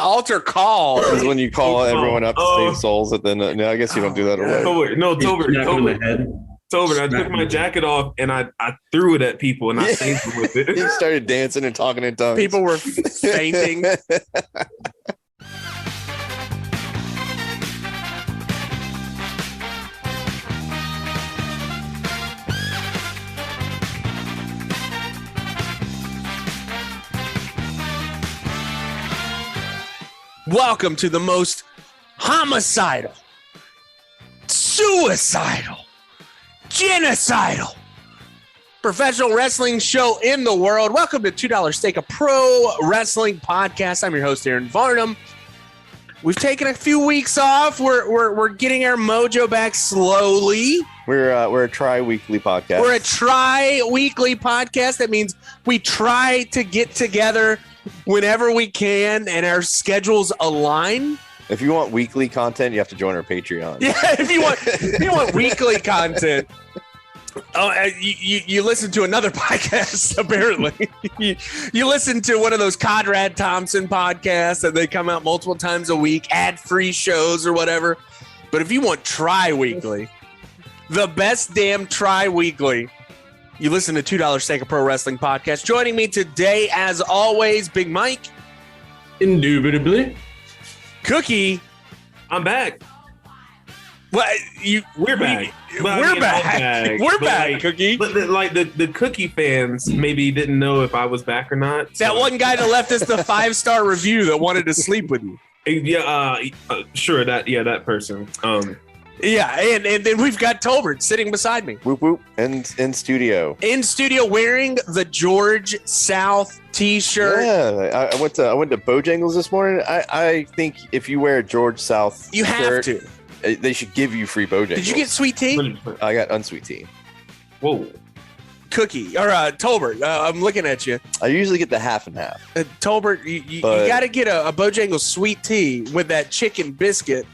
Altar call is when you call everyone up to save souls. And then no, I guess you don't do that away. Tolbert, I took my jacket off and I threw it at people and I saved them with it. You started dancing and talking in tongues. People were fainting. Welcome to the most homicidal, suicidal, genocidal professional wrestling show in the world. Welcome to $2 Steak, a pro wrestling podcast. I'm your host, Aaron Varnum. We've taken a few weeks off. We're getting our mojo back slowly. We're a tri-weekly podcast. We're a tri-weekly podcast. That means we try to get together whenever we can and our schedules align. If you want weekly content, you have to join our Patreon. Yeah, if you want weekly content, you listen to another podcast. Apparently, you listen to one of those Conrad Thompson podcasts that they come out multiple times a week, ad-free shows or whatever. But if you want tri-weekly, the best damn tri-weekly, you listen to $2 Steak, a pro wrestling podcast. Joining me today, as always, Big Mike. Indubitably. Cookie. I'm back. What We're back. We're back, Cookie. But the Cookie fans maybe didn't know if I was back or not. That one guy that left us the 5-star review that wanted to sleep with you. Yeah, sure. That person. Yeah, and then we've got Tolbert sitting beside me. Whoop whoop, in studio. In studio, wearing the George South T-shirt. Yeah, I went to Bojangles this morning. I think if you wear a George South, you have to. They should give you free Bojangles. Did you get sweet tea? I got unsweet tea. Whoa. Cookie or Tolbert, I'm looking at you. I usually get the half and half. Tolbert, you got to get a Bojangles sweet tea with that chicken biscuit.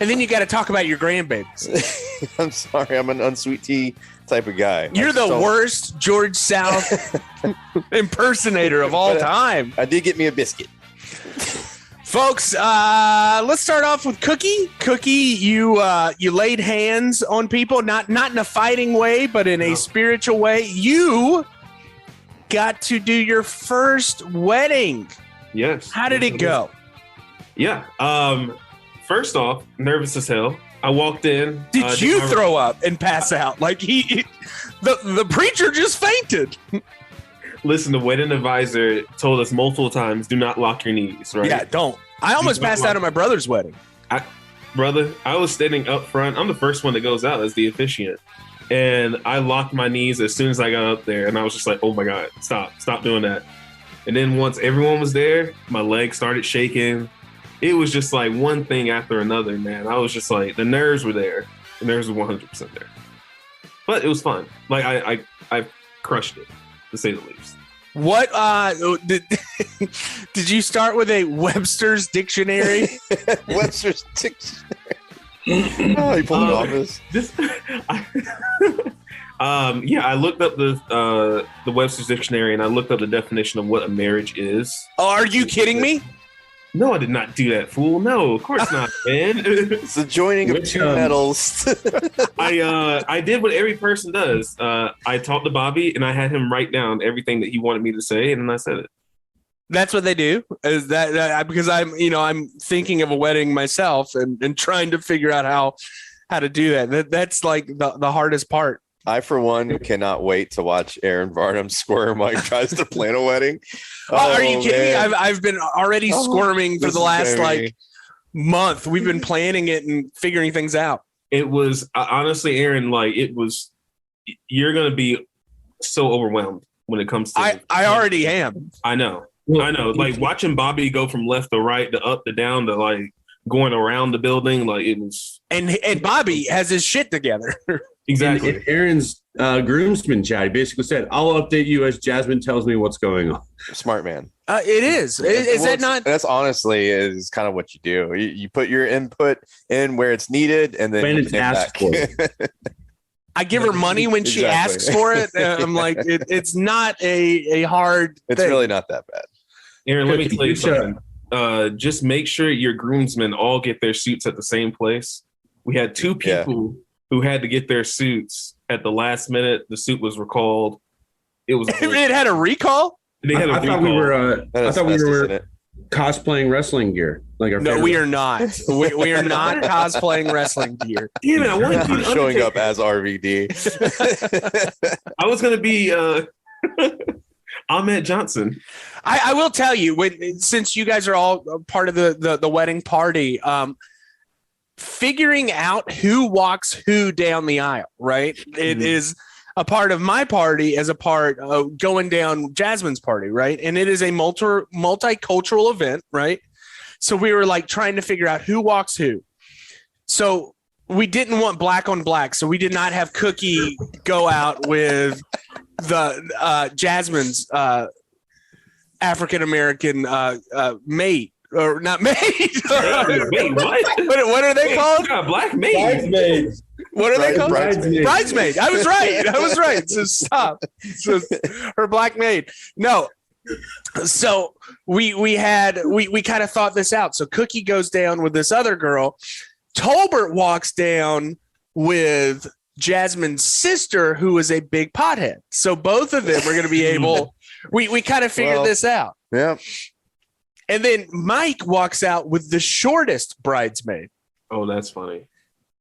And then you got to talk about your grandbabies. I'm sorry. I'm an unsweet tea type of guy. You're the worst George South impersonator of all time. I did get me a biscuit. Folks, let's start off with Cookie. Cookie, you laid hands on people, not in a fighting way, but in a spiritual way. You got to do your first wedding. Yes. How did it go? Yeah. First off, nervous as hell. I walked in. Did you throw up and pass out? Like the preacher just fainted. Listen, the wedding advisor told us multiple times, do not lock your knees, right? Yeah, don't. I almost passed out at my brother's wedding. Brother, I was standing up front. I'm the first one that goes out as the officiant. And I locked my knees as soon as I got up there. And I was just like, oh my God, stop doing that. And then once everyone was there, my legs started shaking. It was just like one thing after another, man. I was just like, the nerves were there. The nerves were 100% there. But it was fun. Like, I crushed it, to say the least. What did you start with a Webster's dictionary? Webster's dictionary. Oh, you pulled it off this. I looked up the Webster's dictionary and I looked up the definition of what a marriage is. Oh, are you kidding me? No, I did not do that, fool. No, of course not, man. It's the joining of two metals. I did what every person does. I talked to Bobby and I had him write down everything that he wanted me to say, and then I said it. That's what they do. Is that because I'm thinking of a wedding myself and trying to figure out how to do that. That's like the hardest part. I, for one, cannot wait to watch Aaron Varnum squirm while he tries to plan a wedding. Are you kidding me? I've been already squirming for the last month. We've been planning it and figuring things out. It was honestly, Aaron, you're going to be so overwhelmed when it comes to I already am. I know. Like watching Bobby go from left to right to up to down to like going around the building, like it was. And Bobby has his shit together. Exactly. In Aaron's groomsman chat, he basically said, I'll update you as Jasmine tells me what's going on. Smart man. It is. Is that not? That's honestly is kind of what you do. You put your input in where it's needed, and then when it's asked for. I give her money when she asks for it. I'm like, it's not a hard It's thing. really not that bad. Aaron, let me tell you something. just make sure your groomsmen all get their suits at the same place. We had 2 people who had to get their suits at the last minute. The suit was recalled. It was. It had a recall. They had a I thought we were. I thought we were it. cosplaying wrestling gear. Like our No, we are not. We are not cosplaying wrestling gear. Damn it! I wanted to be Showing up Undertaker. as RVD. I was gonna be Ahmed Johnson. I will tell you, since you guys are all part of the wedding party, figuring out who walks who down the aisle, right? It is a part of my party as a part of going down Jasmine's party, right? And it is a multicultural event, right? So we were like trying to figure out who walks who. So we didn't want black on black, so we did not have Cookie go out with the Jasmine's African American mate. Or not maid. Wait, what? What are they called? Yeah, black maid. bridesmaids. What are they called? Bridesmaid. Bridesmaid. I was right. So stop. So, her black maid. No. So we kind of thought this out. So Cookie goes down with this other girl. Tolbert walks down with Jasmine's sister, who is a big pothead. So both of them are going to be able. We kind of figured this out. Yeah. And then Mike walks out with the shortest bridesmaid. Oh, that's funny.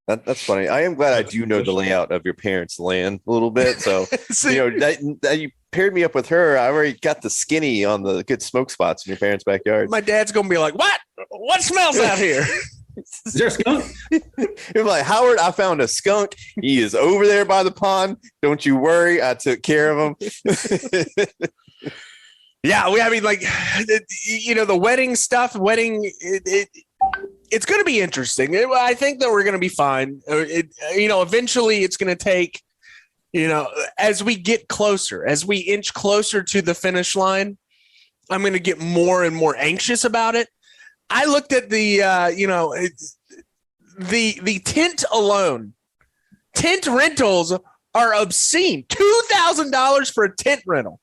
That's funny. I am glad I do know the layout of your parents' land a little bit. So, So- that you paired me up with her. I already got the skinny on the good smoke spots in your parents' backyard. My dad's going to be like, what smells out here? Is there a skunk? You're like, Howard, I found a skunk. He is over there by the pond. Don't you worry. I took care of him. Yeah, I mean, like, the wedding stuff, it's going to be interesting. I think that we're going to be fine. Eventually it's going to take, as we get closer, as we inch closer to the finish line, I'm going to get more and more anxious about it. I looked at the tent alone. Tent rentals are obscene. $2,000 for a tent rental.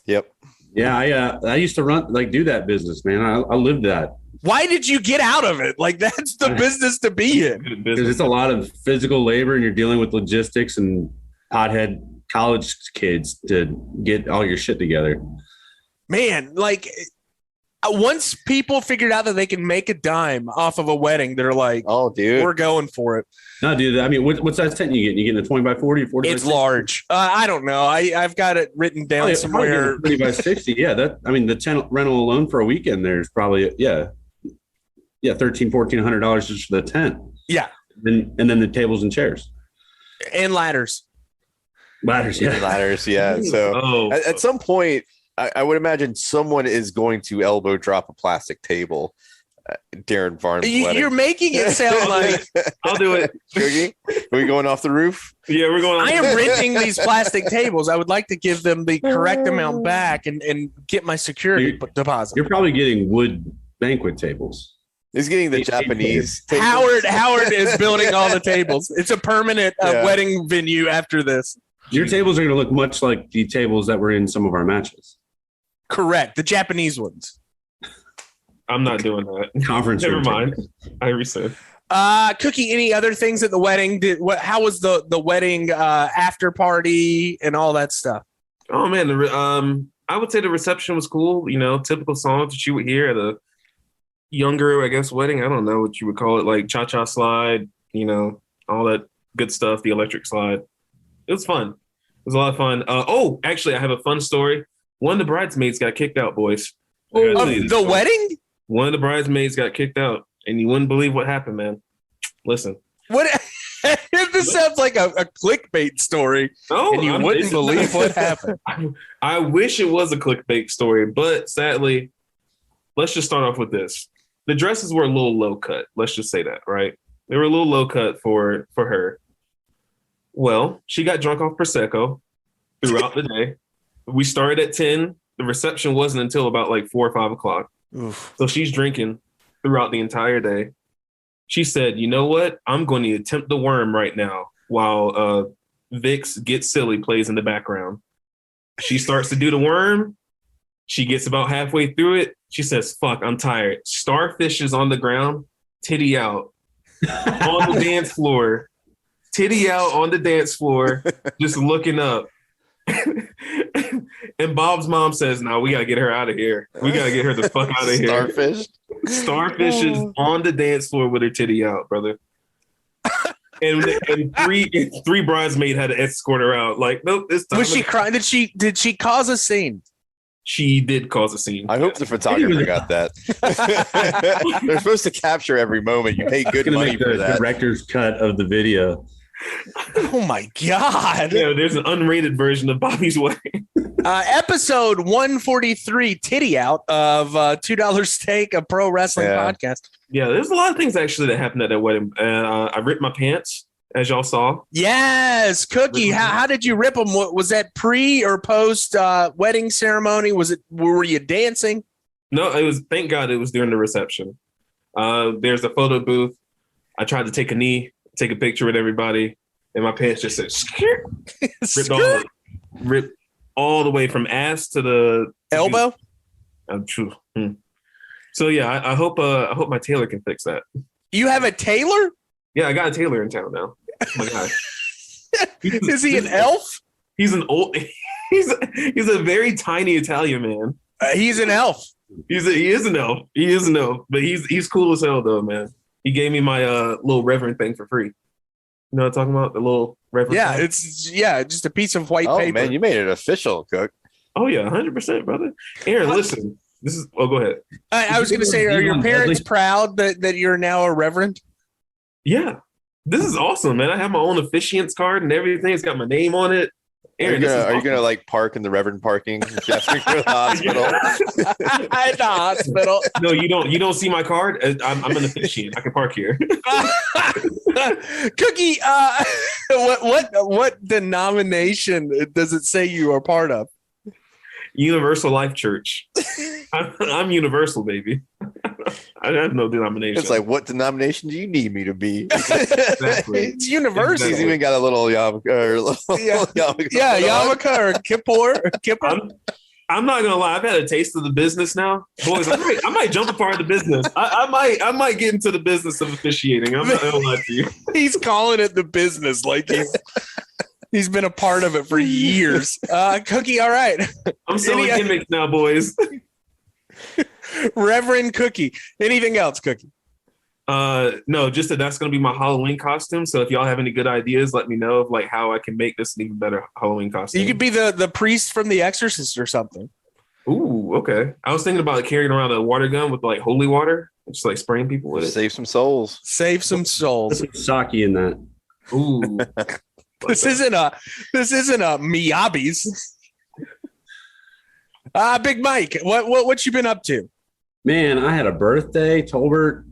Yep. Yeah, I used to do that business, man. I lived that. Why did you get out of it? Like, that's the business to be in. Good Because business. it's a lot of physical labor, and you're dealing with logistics and pothead college kids to get all your shit together. Man, like, once people figured out that they can make a dime off of a wedding, they're like, Oh, dude. we're going for it. No, dude. I mean, what size tent you getting? You getting a 20 by 40, 40 It's by 60? large. I don't know. I've got it written down Probably somewhere. 30 by 60. Yeah, the tent rental alone for a weekend there's probably $1,300, $1,400 just for the tent. Yeah. And then the tables and chairs, And ladders. ladders. Yeah, Ladders, yeah. So at some point, I would imagine someone is going to elbow drop a plastic table. Darren Barnes' wedding. You're making it sound like I'll do it. Cookie, are we going off the roof? Yeah, we're going. I am renting these plastic tables. I would like to give them the correct amount back and get my security deposit. You're probably getting wood banquet tables. He's getting the Japanese table. Howard is building all the tables. It's a permanent Yeah. wedding venue after this. Your tables are going to look much like the tables that were in some of our matches. Correct. The Japanese ones. I'm not doing that. Conference Never room mind. tables. I rescind. Cookie, any other things at the wedding? How was the wedding after party and all that stuff? Oh man, I would say the reception was cool. Typical songs that you would hear at a younger, I guess, wedding. I don't know what you would call it, like cha-cha slide. All that good stuff. The electric slide. It was fun. It was a lot of fun. Actually, I have a fun story. One of the bridesmaids got kicked out, boys. I gotta tell you Of this the story. wedding? One of the bridesmaids got kicked out, and you wouldn't believe what happened, man. Listen. What? This sounds like a clickbait story, Oh, and you wouldn't believe what happened. I wish it was a clickbait story, but sadly, let's just start off with this. The dresses were a little low cut. Let's just say that, right? They were a little low cut for her. Well, she got drunk off Prosecco throughout the day. We started at 10. The reception wasn't until about like 4 or 5 o'clock. Oof. So she's drinking throughout the entire day. She said, you know what? I'm going to attempt the worm right now while Vic's Get Silly plays in the background. She starts to do the worm. She gets about halfway through it. She says, "Fuck, I'm tired." Starfish is on the ground, titty out on the dance floor, titty out on the dance floor, just looking up. And Bob's mom says, "No, we gotta get her out of here. We gotta get her the fuck out of here." Starfish is on the dance floor with her titty out, brother. And three bridesmaids had to escort her out. Like, nope, this time. Was she crying? Did she cause a scene? She did cause a scene. I hope the photographer got that. They're supposed to capture every moment. You pay good money for that. Director's cut of the video. Oh my God. Yeah, there's an unrated version of Bobby's Wedding. Episode 143, Titty Out of $2 Steak, a pro wrestling podcast. Yeah, there's a lot of things actually that happened at that wedding. And I ripped my pants, as y'all saw. Yes, Cookie. How did you rip them? Was that pre or post wedding ceremony? Were you dancing? No, it was. Thank God it was during the reception. There's a photo booth. I tried to take a knee, take a picture with everybody, and my pants just said ripped all the way from ass to the elbow. True. So yeah, I hope my tailor can fix that. You have a tailor? Yeah, I got a tailor in town now. Oh my God. Is he an elf? He's an old. He's a very tiny Italian man. He's an elf. He is an elf. He is an elf, but he's cool as hell though, man. He gave me my little Reverend thing for free. You know what I'm talking about? The little Reverend. Yeah, thing? it's just a piece of white paper. Oh man, you made it official, Cook. Oh yeah, 100%, brother. Aaron, listen. This is. Oh, go ahead. I was going to say, are your parents proud that you're now a Reverend? Yeah, this is awesome, man. I have my own officiant's card and everything. It's got my name on it. Aaron, are you gonna like park in the Reverend parking after you go to the hospital? At the hospital. No, you don't. You don't see my card. I'm an officiant. I can park here. Cookie, what denomination does it say you are part of? Universal Life Church. I'm universal, baby. I have no denomination. It's like, what denomination do you need me to be? Exactly. It's universal. He's even got a little yarmulke. Yarmulke or kippur. I'm not gonna lie. I've had a taste of the business now, boys. I might jump a part of the business. I might get into the business of officiating. I'm not gonna lie to you. He's calling it the business, like he's been a part of it for years. Cookie, all right. I'm selling gimmicks now, boys. Reverend Cookie. Anything else, Cookie? No, just that's going to be my Halloween costume. So if y'all have any good ideas, let me know of like how I can make this an even better Halloween costume. You could be the priest from The Exorcist or something. Ooh, okay. I was thinking about like, carrying around a water gun with like holy water, just like spraying people with it. Save some souls. Save some souls. Put some sake in that. Ooh. This isn't a Miyabi's. Big Mike, what you been up to? Man, I had a birthday. Tolbert,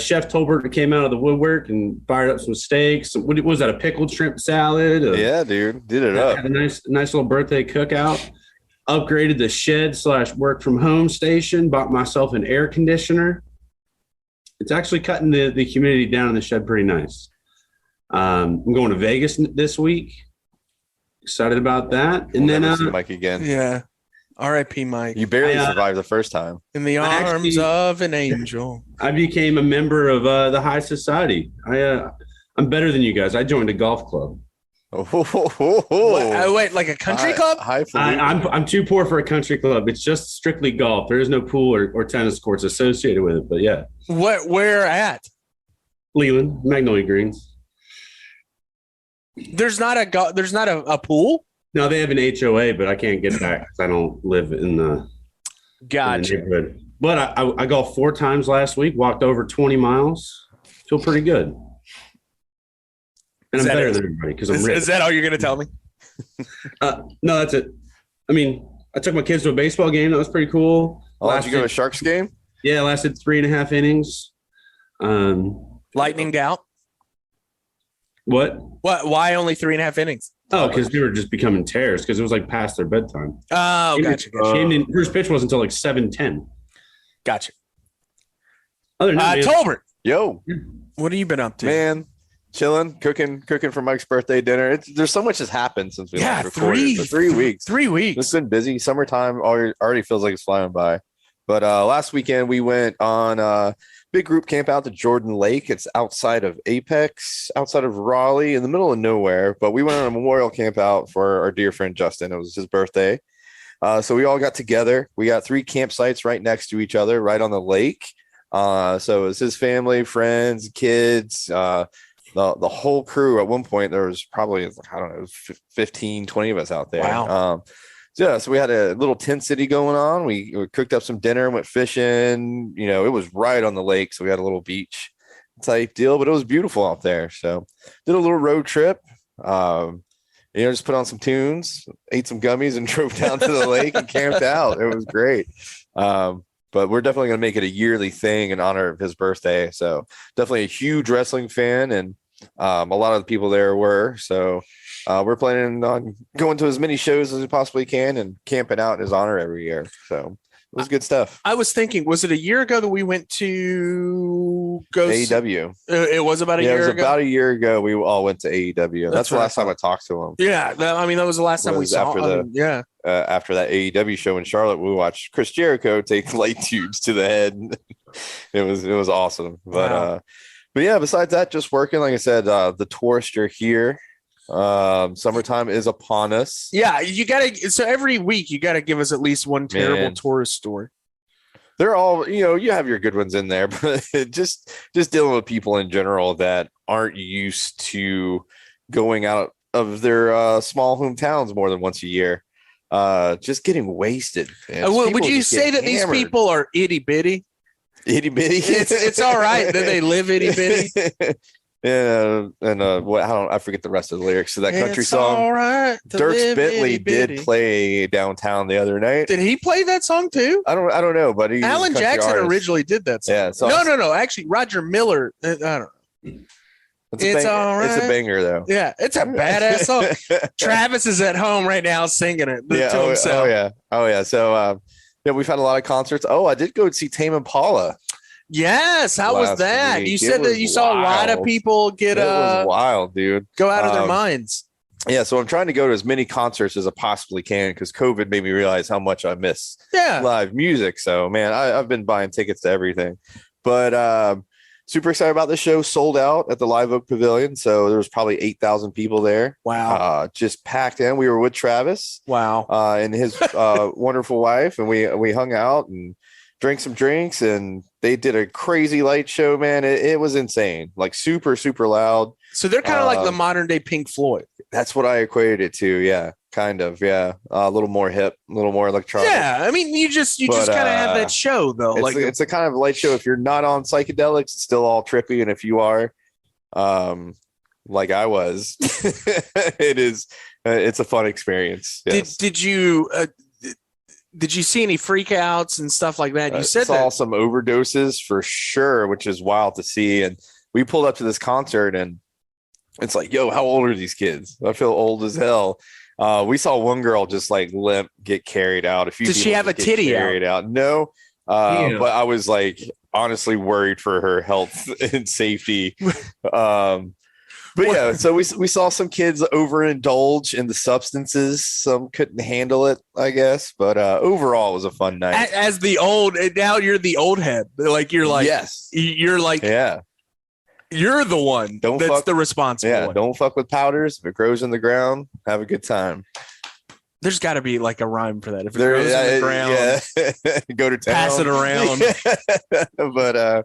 Chef Tolbert came out of the woodwork and fired up some steaks. What was that? A pickled shrimp salad? Yeah, dude, did it up. Had a nice little birthday cookout. Upgraded the shed / work from home station. Bought myself an air conditioner. It's actually cutting the humidity down in the shed pretty nice. I'm going to Vegas this week. Excited about that. And then see Mike again. Yeah. R.I.P. Mike. You barely survived the first time. In the arms of an angel. I became a member of the High Society. I'm better than you guys. I joined a golf club. Wait, like a country club? I'm too poor for a country club. It's just strictly golf. There is no pool or tennis courts associated with it. But yeah. Where at? Leland, Magnolia Greens. There's not a pool? No, they have an HOA, but I can't get that because I don't live in the neighborhood. But I golfed 4 times last week, walked over 20 miles. Feel pretty good. And I'm better than everybody because I'm rich. Is that all you're going to tell me? No, that's it. I mean, I took my kids to a baseball game. That was pretty cool. Did you go to a Sharks game? Yeah, it lasted 3.5 innings. Lightninged out? What? Why only 3.5 innings? Oh, because they were just becoming tears because it was like past their bedtime. Oh, gotcha. First pitch wasn't until like 7:10. Gotcha. Other than that, Tolbert. Yo. What have you been up to? Man, chilling, cooking for Mike's birthday dinner. There's so much has happened since we last recorded. 3 weeks. 3 weeks. It's been busy. Summertime already feels like it's flying by. But last weekend we went on a big group camp out to Jordan Lake. It's outside of Apex, outside of Raleigh, in the middle of nowhere. But we went on a memorial camp out for our dear friend Justin. It was his birthday. So we all got together. We got 3 campsites right next to each other, right on the lake. So it was his family, friends, kids, the whole crew. At one point, there was probably, I don't know, 15, 20 of us out there. Wow. So we had a little tent city going on. We cooked up some dinner, went fishing. You know, it was right on the lake, so we had a little beach type deal, but it was beautiful out there. So did a little road trip. Just put on some tunes, ate some gummies, and drove down to the lake and camped out. It was great. But we're definitely going to make it a yearly thing in honor of his birthday. So definitely a huge wrestling fan, and a lot of the people there were. So we're planning on going to as many shows as we possibly can and camping out in his honor every year. So it was good stuff. I was thinking, was it a year ago that we went to go AEW? It was about a year ago. It was about a year ago. We all went to AEW. That's the last time I talked to him. Yeah, that was the last time we saw him. After that AEW show in Charlotte, we watched Chris Jericho take light tubes to the head. It was awesome. But yeah, besides that, just working. Like I said, the tourists are here. Summertime is upon us. Yeah, you gotta. So every week you gotta give us at least one terrible tourist story. They're all, you have your good ones in there, but just dealing with people in general that aren't used to going out of their small hometowns more than once a year. Just getting wasted. Would you say that these people are itty bitty? Itty bitty. It's all right that they live itty bitty. I forget the rest of the lyrics to that country song. All right. Dierks Bentley did play downtown the other night. Did he play that song too? I don't know, but Alan Jackson originally did that song. Yeah. No. Actually, Roger Miller. I don't know. It's all right. It's a banger though. Yeah, it's a badass song. Travis is at home right now singing it to himself. Oh yeah. So we've had a lot of concerts. Oh, I did go see Tame Impala. Yes, how was that? Week. You said that you saw a lot of people get it was wild, dude. Go out of their minds. Yeah, so I'm trying to go to as many concerts as I possibly can because COVID made me realize how much I miss live music. So man, I've been buying tickets to everything. But super excited about the show. Sold out at the Live Oak Pavilion, so there was probably 8,000 people there. Wow, just packed in. We were with Travis. Wow, and his wonderful wife, and we hung out and drank some drinks, and they did a crazy light show, man. It was insane, like super, super loud. So they're kind of like the modern day Pink Floyd. That's what I equated it to. Yeah, kind of. Yeah, a little more hip, a little more electronic. Yeah, I mean, you just kind of have that show though. It's a kind of light show. If you're not on psychedelics, it's still all trippy, and if you are, like I was, it is. It's a fun experience. Yes. Did you see any freakouts and stuff like that? You said saw some overdoses for sure, which is wild to see. And we pulled up to this concert, and it's like, yo, how old are these kids? I feel old as hell. We saw one girl just like limp get carried out. Does she have a titty carried out? No, but I was like honestly worried for her health and safety. But yeah, so we saw some kids overindulge in the substances. Some couldn't handle it, I guess. But overall, it was a fun night. As the old, now you're the old head. Like you're like, yes, you're like, yeah, you're the one that's the responsible. Yeah, one. Don't fuck with powders. If it grows in the ground, have a good time. There's got to be like a rhyme for that. If it grows in the ground, go to town, pass it around. But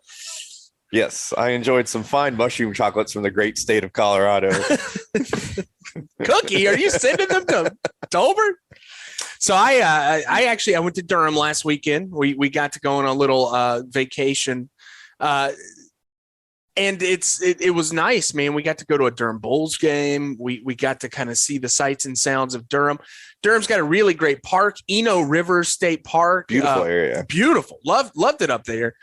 yes, I enjoyed some fine mushroom chocolates from the great state of Colorado. Cookie, are you sending them to Tolbert? So I went to Durham last weekend. We got to go on a little vacation, and it was nice, man. We got to go to a Durham Bulls game. We got to kind of see the sights and sounds of Durham. Durham's got a really great park, Eno River State Park. Beautiful area. Beautiful. Loved it up there.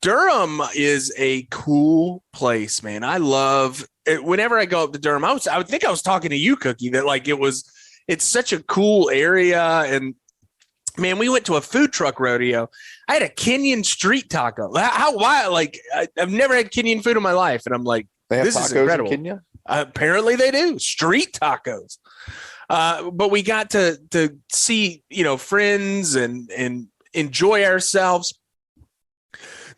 Durham is a cool place, man. I love it. Whenever I go up to Durham, I would think I was talking to you, Cookie, that like it's such a cool area. And man, we went to a food truck rodeo. I had a Kenyan street taco. Why? Like I've never had Kenyan food in my life. And I'm like, this is incredible. In Kenya? Apparently they do street tacos. But we got to see, friends and enjoy ourselves.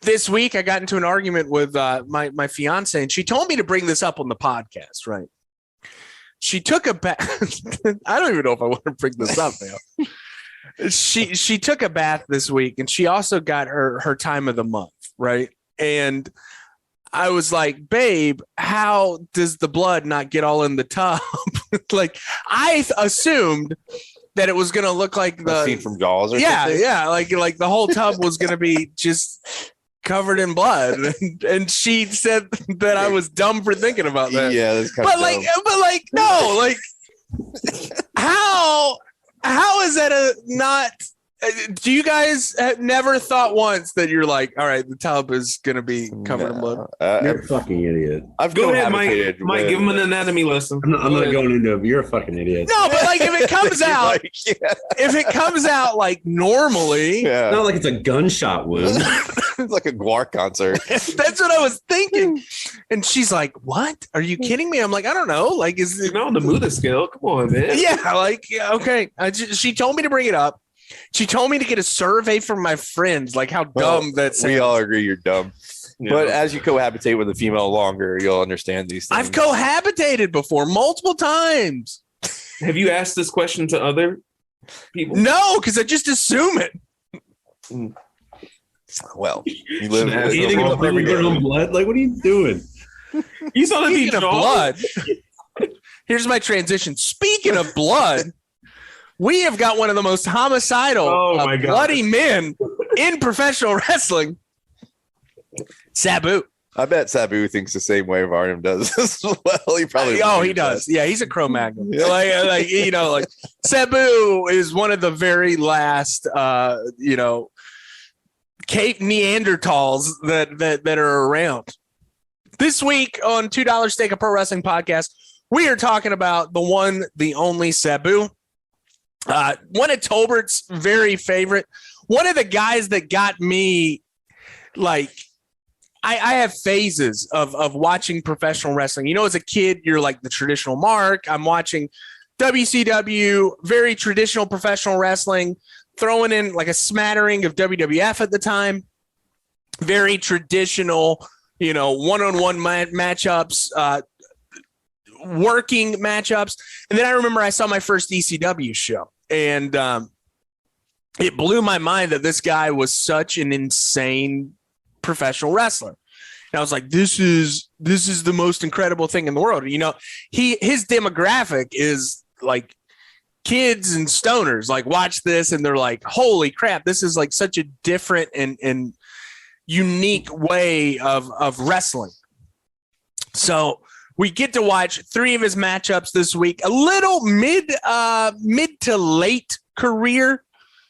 This week, I got into an argument with my fiance, and she told me to bring this up on the podcast, right? She took a bath. I don't even know if I want to bring this up now. She took a bath this week, and she also got her time of the month, right? And I was like, babe, how does the blood not get all in the tub? Like, I assumed that it was going to look like the scene from Jaws or something. Yeah, like the whole tub was going to be just covered in blood. And she said that I was dumb for thinking about that. Yeah, that's kind of but no, like how is that not? Do you guys have never thought once that you're like, all right, the tub is going to be covered in blood? You're a fucking idiot. I've Go ahead, Mike. Mike, give him an anatomy lesson. I'm not going into it. You're a fucking idiot. No, but like if it comes out, if it comes out like normally, it's not like it's a gunshot wound. It's like a Guar concert. That's what I was thinking. And she's like, "What? Are you kidding me?" I'm like, "I don't know. Like, is it on the Muda scale? Come on, man." Yeah, like okay. She told me to bring it up. She told me to get a survey from my friends, like how dumb that sounds. We all agree you're dumb. Yeah. But as you cohabitate with a female longer, you'll understand these things. I've cohabitated before multiple times. Have you asked this question to other people? No, because I just assume it. Well, you live eating blood. Like, what are you doing? You saw the Speaking of blood. Here's my transition. Speaking of blood. We have got one of the most homicidal, bloody men in professional wrestling, Sabu. I bet Sabu thinks the same way Varnum does as well. He probably. He does. Yeah, he's a Cro-Magnon. Like Sabu is one of the very last, Cape Neanderthals that are around. This week on $2 Steak, a Pro Wrestling Podcast, we are talking about the one, the only Sabu. One of Tolbert's very favorite, one of the guys that got me, like, I have phases of watching professional wrestling. You know, as a kid, you're like the traditional mark. I'm watching WCW, very traditional professional wrestling, throwing in like a smattering of WWF at the time. Very traditional, one-on-one matchups, working matchups. And then I remember I saw my first ECW show, and it blew my mind that this guy was such an insane professional wrestler. And I was like, this is the most incredible thing in the world. His demographic is like kids and stoners, like watch this and they're like, holy crap, this is like such a different and unique way of wrestling. So we get to watch 3 of his matchups this week. A little mid to late career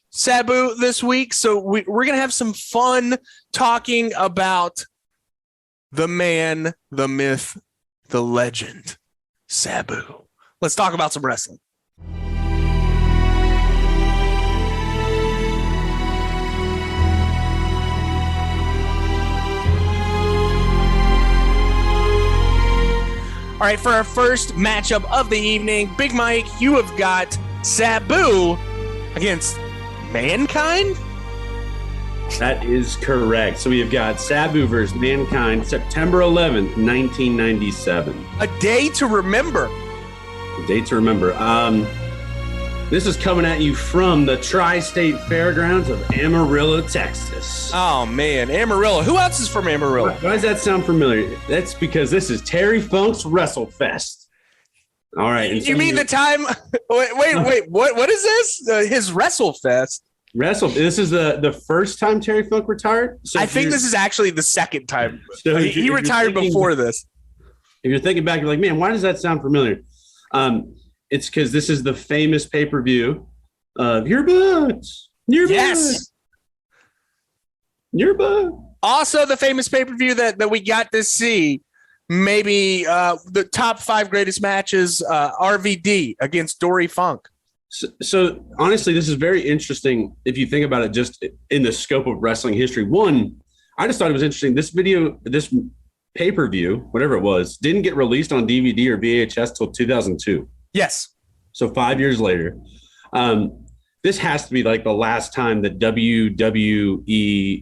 Sabu this week. So we're going to have some fun talking about the man, the myth, the legend, Sabu. Let's talk about some wrestling. All right, for our first matchup of the evening, Big Mike, you have got Sabu against Mankind? That is correct. So we have got Sabu versus Mankind, September 11th, 1997. A day to remember. A day to remember. This is coming at you from the Tri-State Fairgrounds of Amarillo, Texas. Oh, man. Amarillo. Who else is from Amarillo? Why does that sound familiar? That's because this is Terry Funk's WrestleFest. All right. You mean the time? Wait. What is this? His WrestleFest? This is the first time Terry Funk retired? So I think this is actually the second time. So he retired before this. If you're thinking back, you're like, man, why does that sound familiar? It's because this is the famous pay-per-view of Your Butt. Yes. Your Butt. Also, the famous pay-per-view that we got to see, maybe the top 5 greatest matches, RVD against Dory Funk. So honestly, this is very interesting if you think about it just in the scope of wrestling history. One, I just thought it was interesting. This pay-per-view, whatever it was, didn't get released on DVD or VHS till 2002. Yes. So 5 years later. this has to be like the last time that WWE,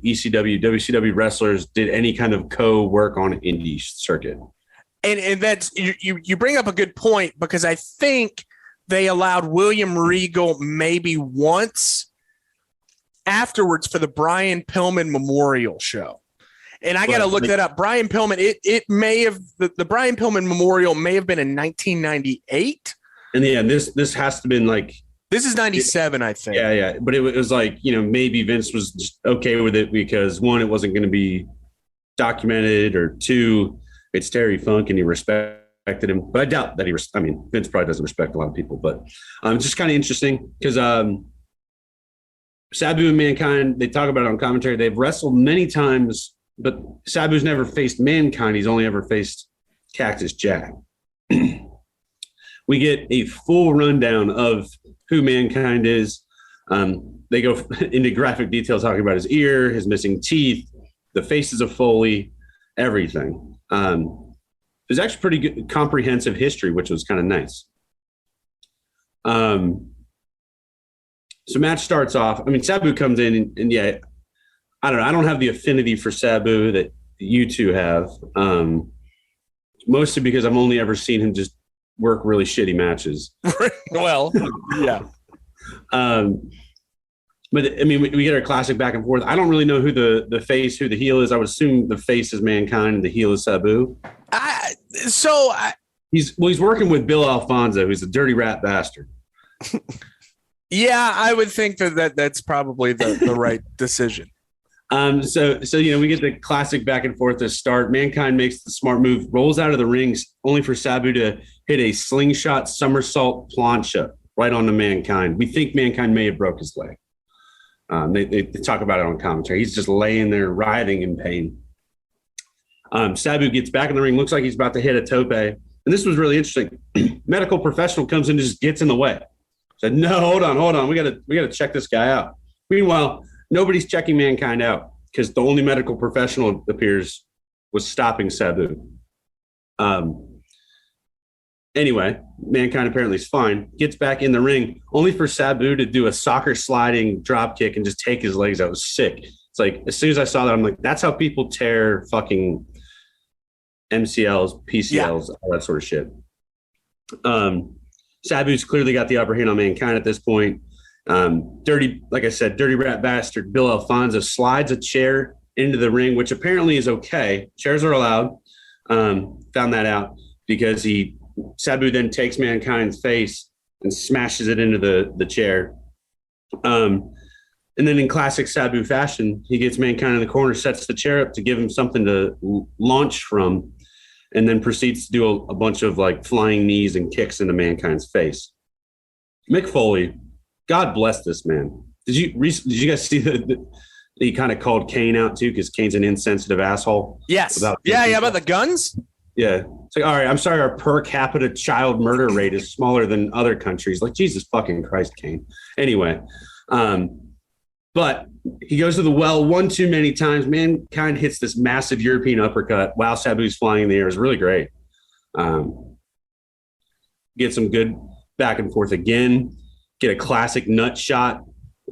ECW, WCW wrestlers did any kind of co-work on an indie circuit. And that's you bring up a good point, because I think they allowed William Regal maybe once afterwards for the Brian Pillman Memorial Show. And I got to look that up. Brian Pillman, it may have, the Brian Pillman Memorial may have been in 1998. And yeah, this has to have been like, this is 97, I think. Yeah. But it was like, maybe Vince was just okay with it because, one, it wasn't going to be documented, or two, it's Terry Funk and he respected him. But I doubt that Vince probably doesn't respect a lot of people. But it's just kind of interesting because Sabu and Mankind, they talk about it on commentary. They've wrestled many times, but Sabu's never faced Mankind. He's only ever faced Cactus Jack. We get a full rundown of who Mankind is. They go into graphic detail talking about his ear, his missing teeth, the faces of Foley, everything. There's actually pretty good comprehensive history, which was kind of nice. So match starts off. Sabu comes in and yeah, I don't know. I don't have the affinity for Sabu that you two have. Mostly because I've only ever seen him just work really shitty matches. Well, yeah. But we get our classic back and forth. I don't really know who the face, who the heel is. I would assume the face is Mankind and the heel is Sabu. He's working with Bill Alfonso, who's a dirty rat bastard. Yeah, I would think that's probably the right decision. So we get the classic back and forth to start. Mankind makes the smart move, rolls out of the rings, only for Sabu to hit a slingshot somersault plancha right onto Mankind. We think Mankind may have broke his leg. They talk about it on commentary. He's just laying there writhing in pain. Sabu gets back in the ring, looks like he's about to hit a tope. And this was really interesting. Medical professional comes in and just gets in the way. Said, no, hold on. We gotta check this guy out. Meanwhile, nobody's checking Mankind out because the only medical professional, it appears, was stopping Sabu. Anyway, Mankind apparently is fine. Gets back in the ring, only for Sabu to do a soccer sliding drop kick and just take his legs out. It was sick. It's like, as soon as I saw that, I'm like, that's how people tear fucking MCLs, PCLs, all that sort of shit. Sabu's clearly got the upper hand on Mankind at this point. Dirty rat bastard Bill Alfonso slides a chair into the ring, which apparently is okay. Chairs are allowed. Found that out because Sabu then takes Mankind's face and smashes it into the chair. And then in classic Sabu fashion, he gets Mankind in the corner, sets the chair up to give him something to launch from, and then proceeds to do a bunch of like flying knees and kicks into Mankind's face. Mick Foley, God bless this man. Did you guys see that he kind of called Kane out too, because Kane's an insensitive asshole? Yes. About the guns? Yeah. It's like, all right, I'm sorry, our per capita child murder rate is smaller than other countries. Like, Jesus fucking Christ, Kane. Anyway, but he goes to the well one too many times. Mankind hits this massive European uppercut while Sabu's flying in the air. It's really great. Get some good back and forth again. Get a classic nut shot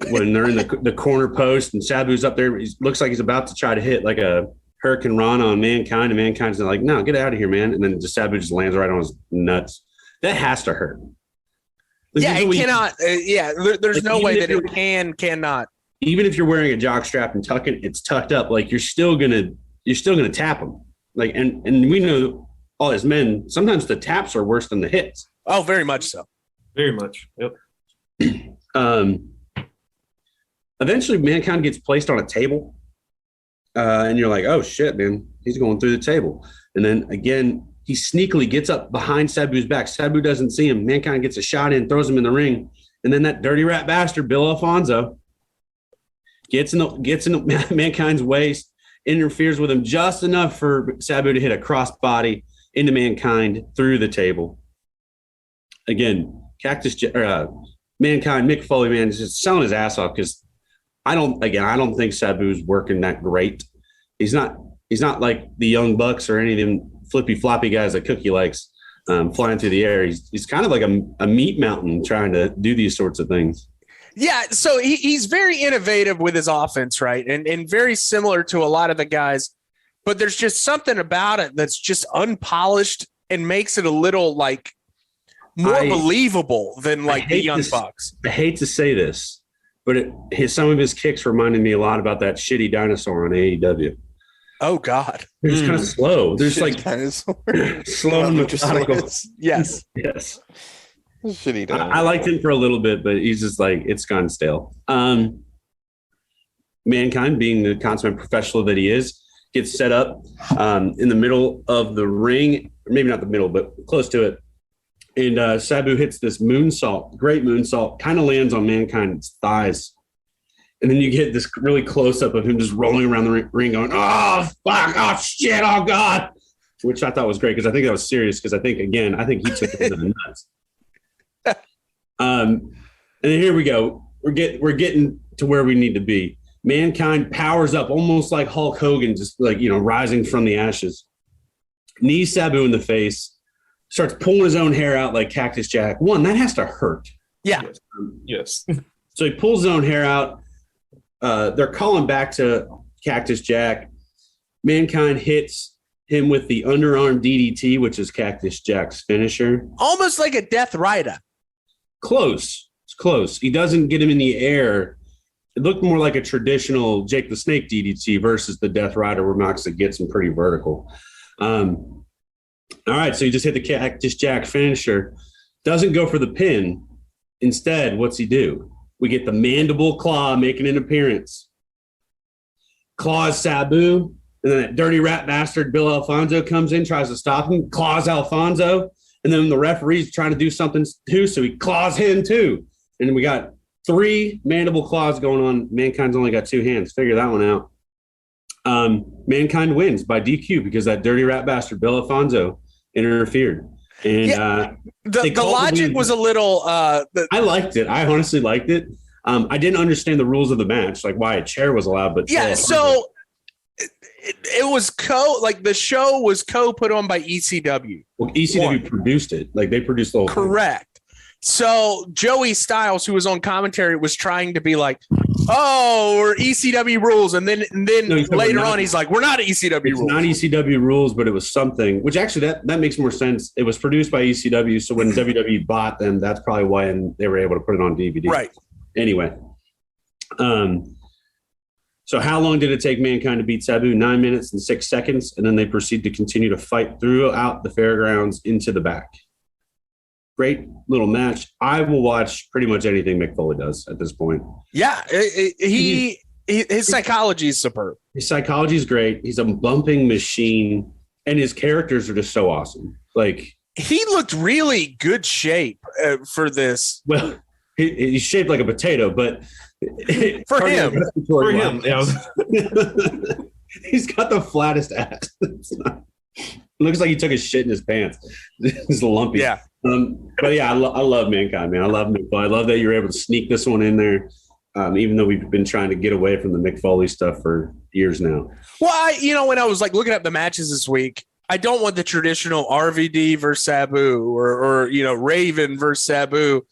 when they're in the corner post and Sabu's up there. He looks like he's about to try to hit like a Hurricane Rana on Mankind, and Mankind's like, no, get out of here, man. And then Sabu just lands right on his nuts. That has to hurt. It cannot. There's no way that it cannot. Even if you're wearing a jock strap and it's tucked up, like you're still gonna tap him. Like, and we know all as men, sometimes the taps are worse than the hits. Oh, very much so. Very much. Yep. Eventually Mankind gets placed on a table. And you're like, oh shit, man, he's going through the table. And then again, he sneakily gets up behind Sabu's back. Sabu doesn't see him. Mankind gets a shot in, throws him in the ring. And then that dirty rat bastard, Bill Alfonso, gets in Mankind's waist, interferes with him just enough for Sabu to hit a crossbody into Mankind through the table. Again, Mankind, Mick Foley, man, is just selling his ass off because I don't think Sabu's working that great. He's not like the Young Bucks or any of them flippy floppy guys that Cookie likes flying through the air. He's kind of like a meat mountain trying to do these sorts of things. Yeah, so he's very innovative with his offense, right? And very similar to a lot of the guys, but there's just something about it that's just unpolished and makes it a little like more believable than like the Young Bucks. I hate to say this, but some of his kicks reminded me a lot about that shitty dinosaur on AEW. Oh God, they're just kind of slow. There's like dinosaur. slow and methodical. Yes. Shitty dinosaur. I liked him for a little bit, but he's just like, it's gone stale. Mankind, being the consummate professional that he is, gets set up in the middle of the ring, or maybe not the middle, but close to it. And Sabu hits this moonsault, great moonsault, kind of lands on Mankind's thighs. And then you get this really close up of him just rolling around the ring going, oh, fuck, oh, shit, oh, God, which I thought was great because I think that was serious because I think he took it to the nuts. And then here we go. We're getting to where we need to be. Mankind powers up almost like Hulk Hogan, just like, rising from the ashes. Knees Sabu in the face, starts pulling his own hair out like Cactus Jack. One, that has to hurt. Yeah. Yes. So he pulls his own hair out. They're calling back to Cactus Jack. Mankind hits him with the underarm DDT, which is Cactus Jack's finisher. Almost like a Death Rider. Close. It's close. He doesn't get him in the air. It looked more like a traditional Jake the Snake DDT versus the Death Rider where Mox gets him pretty vertical. All right, so he just hit the Cactus Jack finisher. Doesn't go for the pin. Instead, what's he do? We get the mandible claw making an appearance. Claws Sabu, and then that dirty rat bastard Bill Alfonso comes in, tries to stop him, claws Alfonso, and then the referee's trying to do something too, so he claws him too. And we got 3 mandible claws going on. Mankind's only got 2 hands. Figure that one out. Mankind wins by DQ because that dirty rat bastard Bill Alfonso interfered. And the logic was a little. I liked it. I honestly liked it. I didn't understand the rules of the match, like why a chair was allowed. But yeah, so it was the show was put on by ECW. Well, ECW produced it. Like they produced the whole correct. Thing. So Joey Styles, who was on commentary, was trying to be like, "Oh, we're ECW rules," and then later on, he's like, "We're not ECW rules." It's not ECW rules, but it was something. Which actually, that makes more sense. It was produced by ECW, so when WWE bought them, that's probably why they were able to put it on DVD. Right. Anyway, so how long did it take Mankind to beat Sabu? 9 minutes and 6 seconds, and then they proceed to continue to fight throughout the fairgrounds into the back. Great little match. I will watch pretty much anything Mick Foley does at this point. Yeah, his psychology is superb. His psychology is great. He's a bumping machine, and his characters are just so awesome. Like he looked really good shape for this. Well, he's shaped like a potato, but for him, yeah. He's got the flattest ass. It looks like he took a shit in his pants. It's lumpy. Yeah. But yeah, I love Mankind, man. I love Mick Foley. I love that you're able to sneak this one in there, even though we've been trying to get away from the Mick Foley stuff for years now. Well, when I was like looking up the matches this week, I don't want the traditional RVD versus Sabu or Raven versus Sabu.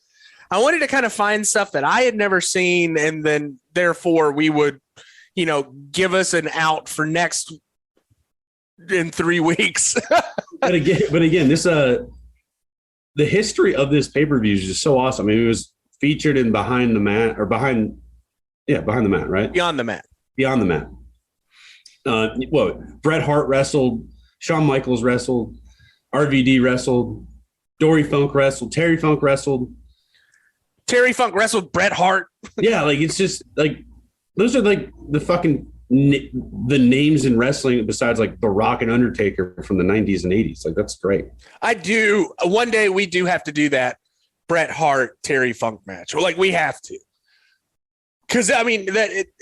I wanted to kind of find stuff that I had never seen, and then therefore we would, give us an out for next in 3 weeks. but again, this the history of this pay-per-view is just so awesome. I mean, it was featured in behind the mat, right? Beyond the mat. Bret Hart wrestled, Shawn Michaels wrestled, RVD wrestled, Dory Funk wrestled, Terry Funk wrestled, Bret Hart. Yeah, like it's just like those are like the fucking the names in wrestling besides like The Rock and Undertaker from the 90s and 80s. Like that's great. I do. One day we do have to do that Bret Hart Terry Funk match. Like we have to, because I mean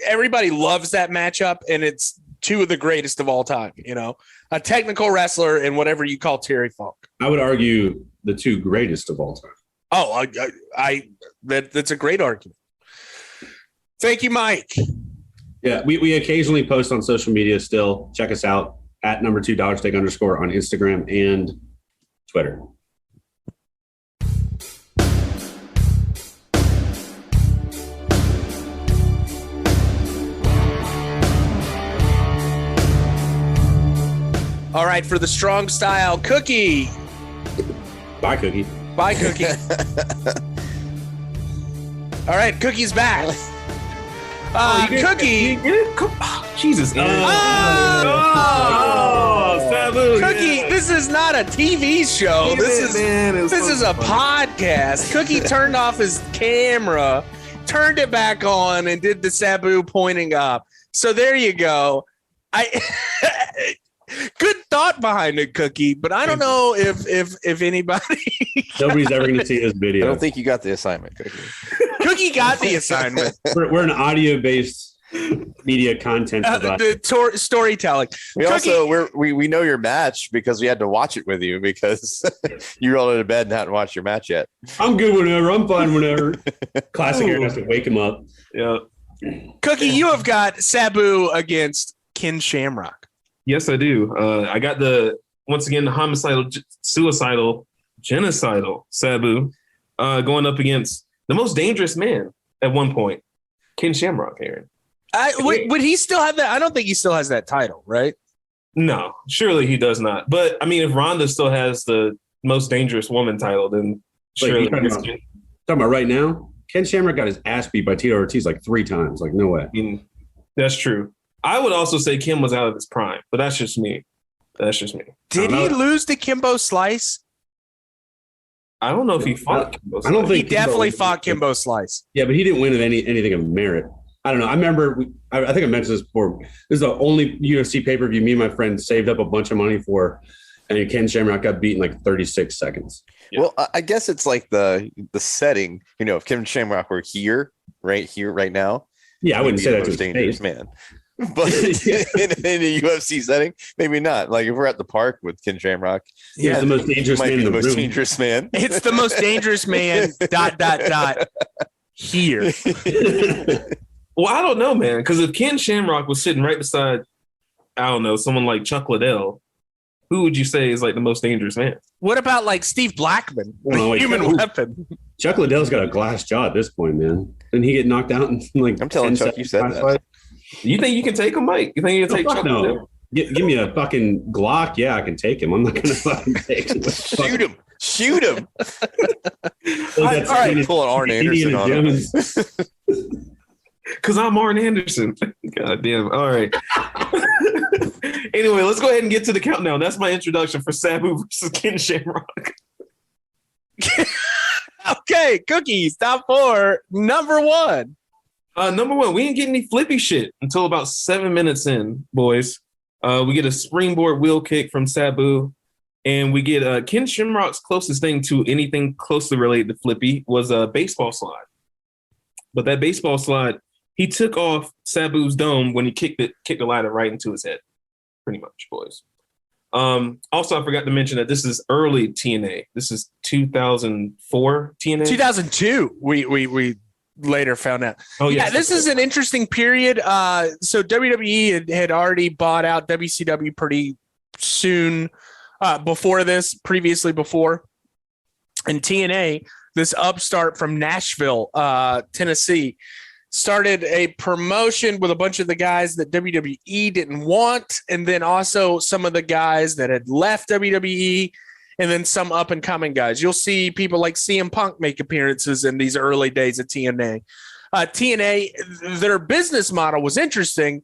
everybody loves that matchup, and it's 2 of the greatest of all time. A technical wrestler and whatever you call Terry Funk. I would argue the 2 greatest of all time. Oh, that's a great argument. Thank you, Mike. Yeah, we occasionally post on social media still. Check us out at @2 $_ on Instagram and Twitter. All right, for the strong style, Cookie. Bye, Cookie. Bye, Cookie. All right, Cookie's back. Cookie. Jesus. Sabu. Cookie, this is not a TV show. This is a podcast. Cookie turned off his camera, turned it back on, and did the Sabu pointing up. So there you go. Good thought behind it, Cookie, but I don't know if anybody. Nobody's ever going to see this video. I don't think you got the assignment, Cookie. Cookie got the assignment. We're an audio-based media content provider. Storytelling. We Cookie, also we know your match because we had to watch it with you because you rolled into bed and hadn't watched your match yet. I'm good whenever. I'm fine whenever. Classic Aaron has to wake him up. Yeah. Cookie, you have got Sabu against Ken Shamrock. Yes, I do. I got the homicidal, suicidal, genocidal Sabu going up against the most dangerous man at one point, Ken Shamrock, Aaron. Would he still have that? I don't think he still has that title, right? No, surely he does not. But I mean, if Ronda still has the most dangerous woman title, then surely. Talking about right now, Ken Shamrock got his ass beat by Tito Ortiz like 3 times. Like, no way. That's true. I would also say Kim was out of his prime, but that's just me. Did he lose to Kimbo Slice? I don't know if he fought Kimbo Slice. I don't think he definitely fought Kimbo Slice. Yeah, but he didn't win anything of merit. I don't know. I remember, I think I mentioned this before. This is the only UFC pay-per-view me and my friend saved up a bunch of money for, and Ken Shamrock got beat in like 36 seconds. Yeah. Well, I guess it's like the setting. You know, if Ken Shamrock were here, right now. Yeah, I wouldn't say that to his dangerous man. But in a UFC setting, maybe not. Like if we're at the park with Ken Shamrock, yeah, the most dangerous man in the room. Dangerous man. It's the most dangerous man. ... Here. Well, I don't know, man. Because if Ken Shamrock was sitting right beside, I don't know, someone like Chuck Liddell, who would you say is like the most dangerous man? What about like Steve Blackman, Human Weapon? Chuck Liddell's got a glass jaw at this point, man. Didn't he get knocked out in like? I'm telling Chuck, you said that. Fight? You think you can take him, Mike? You think you can take Chuck? No. Give me a fucking Glock. Yeah, I can take him. I'm not going to fucking take him. Shoot him. All right. Pull an Arn Anderson on him. Because I'm Arn Anderson. God damn. All right. Anyway, let's go ahead and get to the countdown. That's my introduction for Sabu versus Ken Shamrock. Okay, Cookie, stop for number 1. Number 1, we didn't get any flippy shit until about 7 minutes in, boys. We get a springboard wheel kick from Sabu, and we get Ken Shamrock's closest thing to anything closely related to flippy was a baseball slide. But that baseball slide, he took off Sabu's dome when he kicked the ladder right into his head, pretty much, boys. Also, I forgot to mention that this is early TNA. This is 2004 TNA. 2002. We later found out. Oh yeah, this is an interesting period. So WWE had already bought out WCW pretty soon previously before, and TNA, this upstart from Nashville, Tennessee, started a promotion with a bunch of the guys that WWE didn't want, and then also some of the guys that had left WWE, and then some up-and-coming guys. You'll see people like CM Punk make appearances in these early days of TNA. TNA, their business model was interesting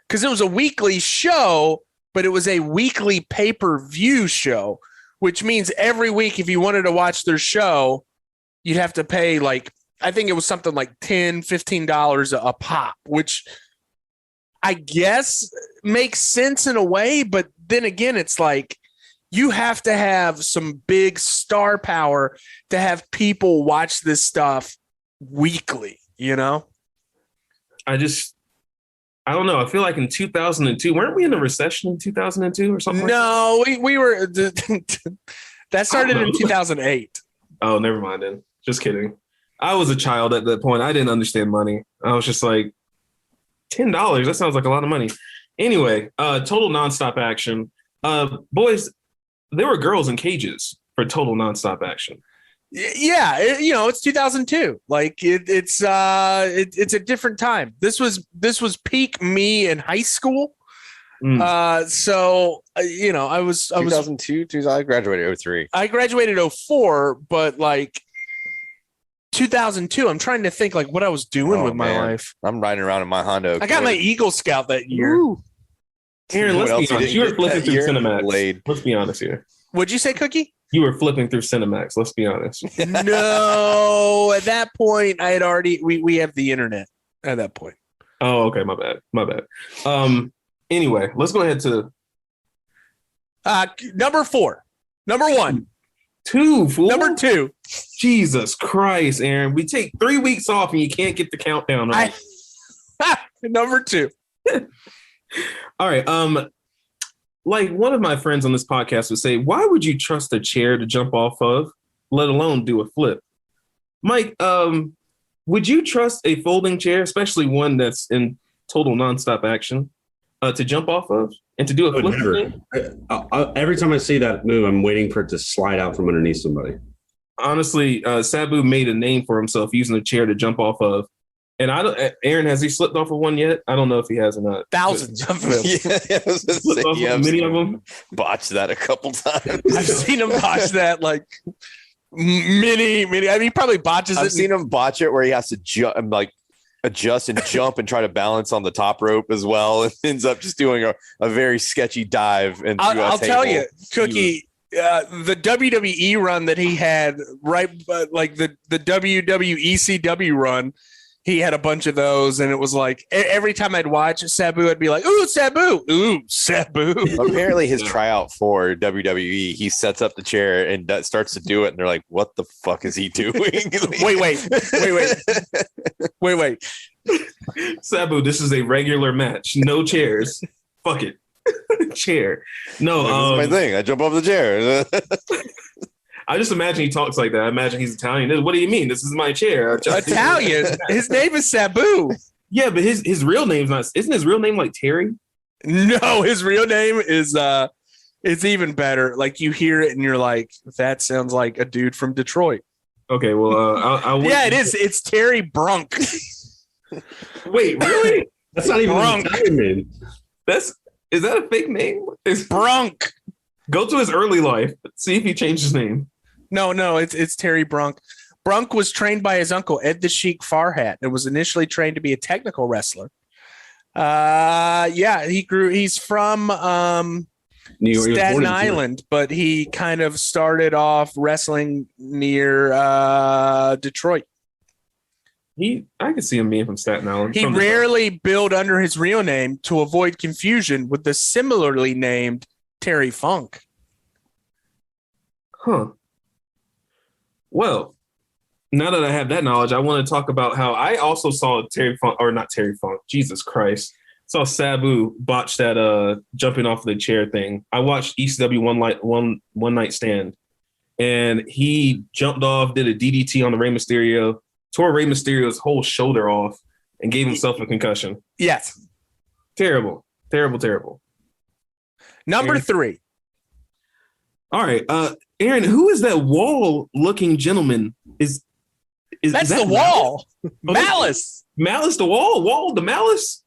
because it was a weekly show, but it was a weekly pay-per-view show, which means every week if you wanted to watch their show, you'd have to pay like, I think it was something like $10, $15 a pop, which I guess makes sense in a way. But then again, it's like you have to have some big star power to have people watch this stuff weekly, you know? I don't know. I feel like in 2002, weren't we in a recession in 2002 or something? No, we were. That started in 2008. Oh, never mind then. Just kidding. I was a child at that point. I didn't understand money. I was just like, $10? That sounds like a lot of money. Anyway, total nonstop action. Boys, there were girls in cages for total nonstop action. Yeah, it's 2002. Like it's a different time. This was peak me in high school. So you know, I was 2002. I graduated 03. I graduated 04, but like 2002. I'm trying to think like what I was doing with my life. I'm riding around in my Honda. I got my Eagle Scout that year. Woo. Aaron, let's be honest. You were flipping through Cinemax. Blade. Let's be honest here. What'd you say, Cookie? You were flipping through Cinemax. Let's be honest. No, at that point, I had already. We have the internet at that point. Oh, okay. My bad. Anyway, let's go ahead to number 4. Number 1. 2. Fool. Number 2. Jesus Christ, Aaron. We take 3 weeks off and you can't get the countdown right. Number 2. All right. Like one of my friends on this podcast would say, why would you trust a chair to jump off of, let alone do a flip? Mike, would you trust a folding chair, especially one that's in total nonstop action, to jump off of and to do a flip? Never. Every time I see that move, I'm waiting for it to slide out from underneath somebody. Honestly, Sabu made a name for himself using a chair to jump off of. And Aaron, has he slipped off of one yet? I don't know if he has or not. Thousands of them. Many of them. Botched that a couple times. I've seen him botch that like many. I mean, he probably botches it. I've seen him botch it where he has to adjust and jump and try to balance on the top rope as well. And ends up just doing a very sketchy dive. And I'll tell you, Cookie, the WWE run that he had, right, like the WWECW run, he had a bunch of those, and it was like every time I'd watch Sabu, I'd be like, "Ooh, Sabu! Ooh, Sabu!" Apparently, his tryout for WWE, he sets up the chair and starts to do it, and they're like, "What the fuck is he doing?" wait. Sabu, this is a regular match. No chairs. Fuck it. Chair. No, this is my thing. I jump off the chair. I just imagine he talks like that. I imagine he's Italian. What do you mean? This is my chair. Italian? His name is Sabu. Yeah, but his real name's not. Isn't his real name like Terry? No, his real name is it's even better. Like you hear it and you're like, that sounds like a dude from Detroit. Okay, well, yeah, it is. It's Terry Brunk. Wait, really? That's not even Brunk. an Italian name. Is that a fake name? It's Brunk. Go to his early life. See if he changed his name. No, it's Terry Brunk. Brunk was trained by his uncle, Ed the Sheik Farhat, and was initially trained to be a technical wrestler. He's from New York, Staten Island, but he kind of started off wrestling near Detroit. I could see him being from Staten Island. He rarely billed under his real name to avoid confusion with the similarly named Terry Funk. Huh. Well, now that I have that knowledge, I want to talk about how I also saw Terry Funk, or not Terry Funk, Jesus Christ. Saw Sabu botch that jumping off the chair thing. I watched ECW one night stand, and he jumped off, did a DDT on the Rey Mysterio, tore Rey Mysterio's whole shoulder off, and gave himself a concussion. Yes. Terrible. Number 3. All right, Aaron, who is that wall-looking gentleman? That's the Wall. Malice. Malice, the Wall, the Malice.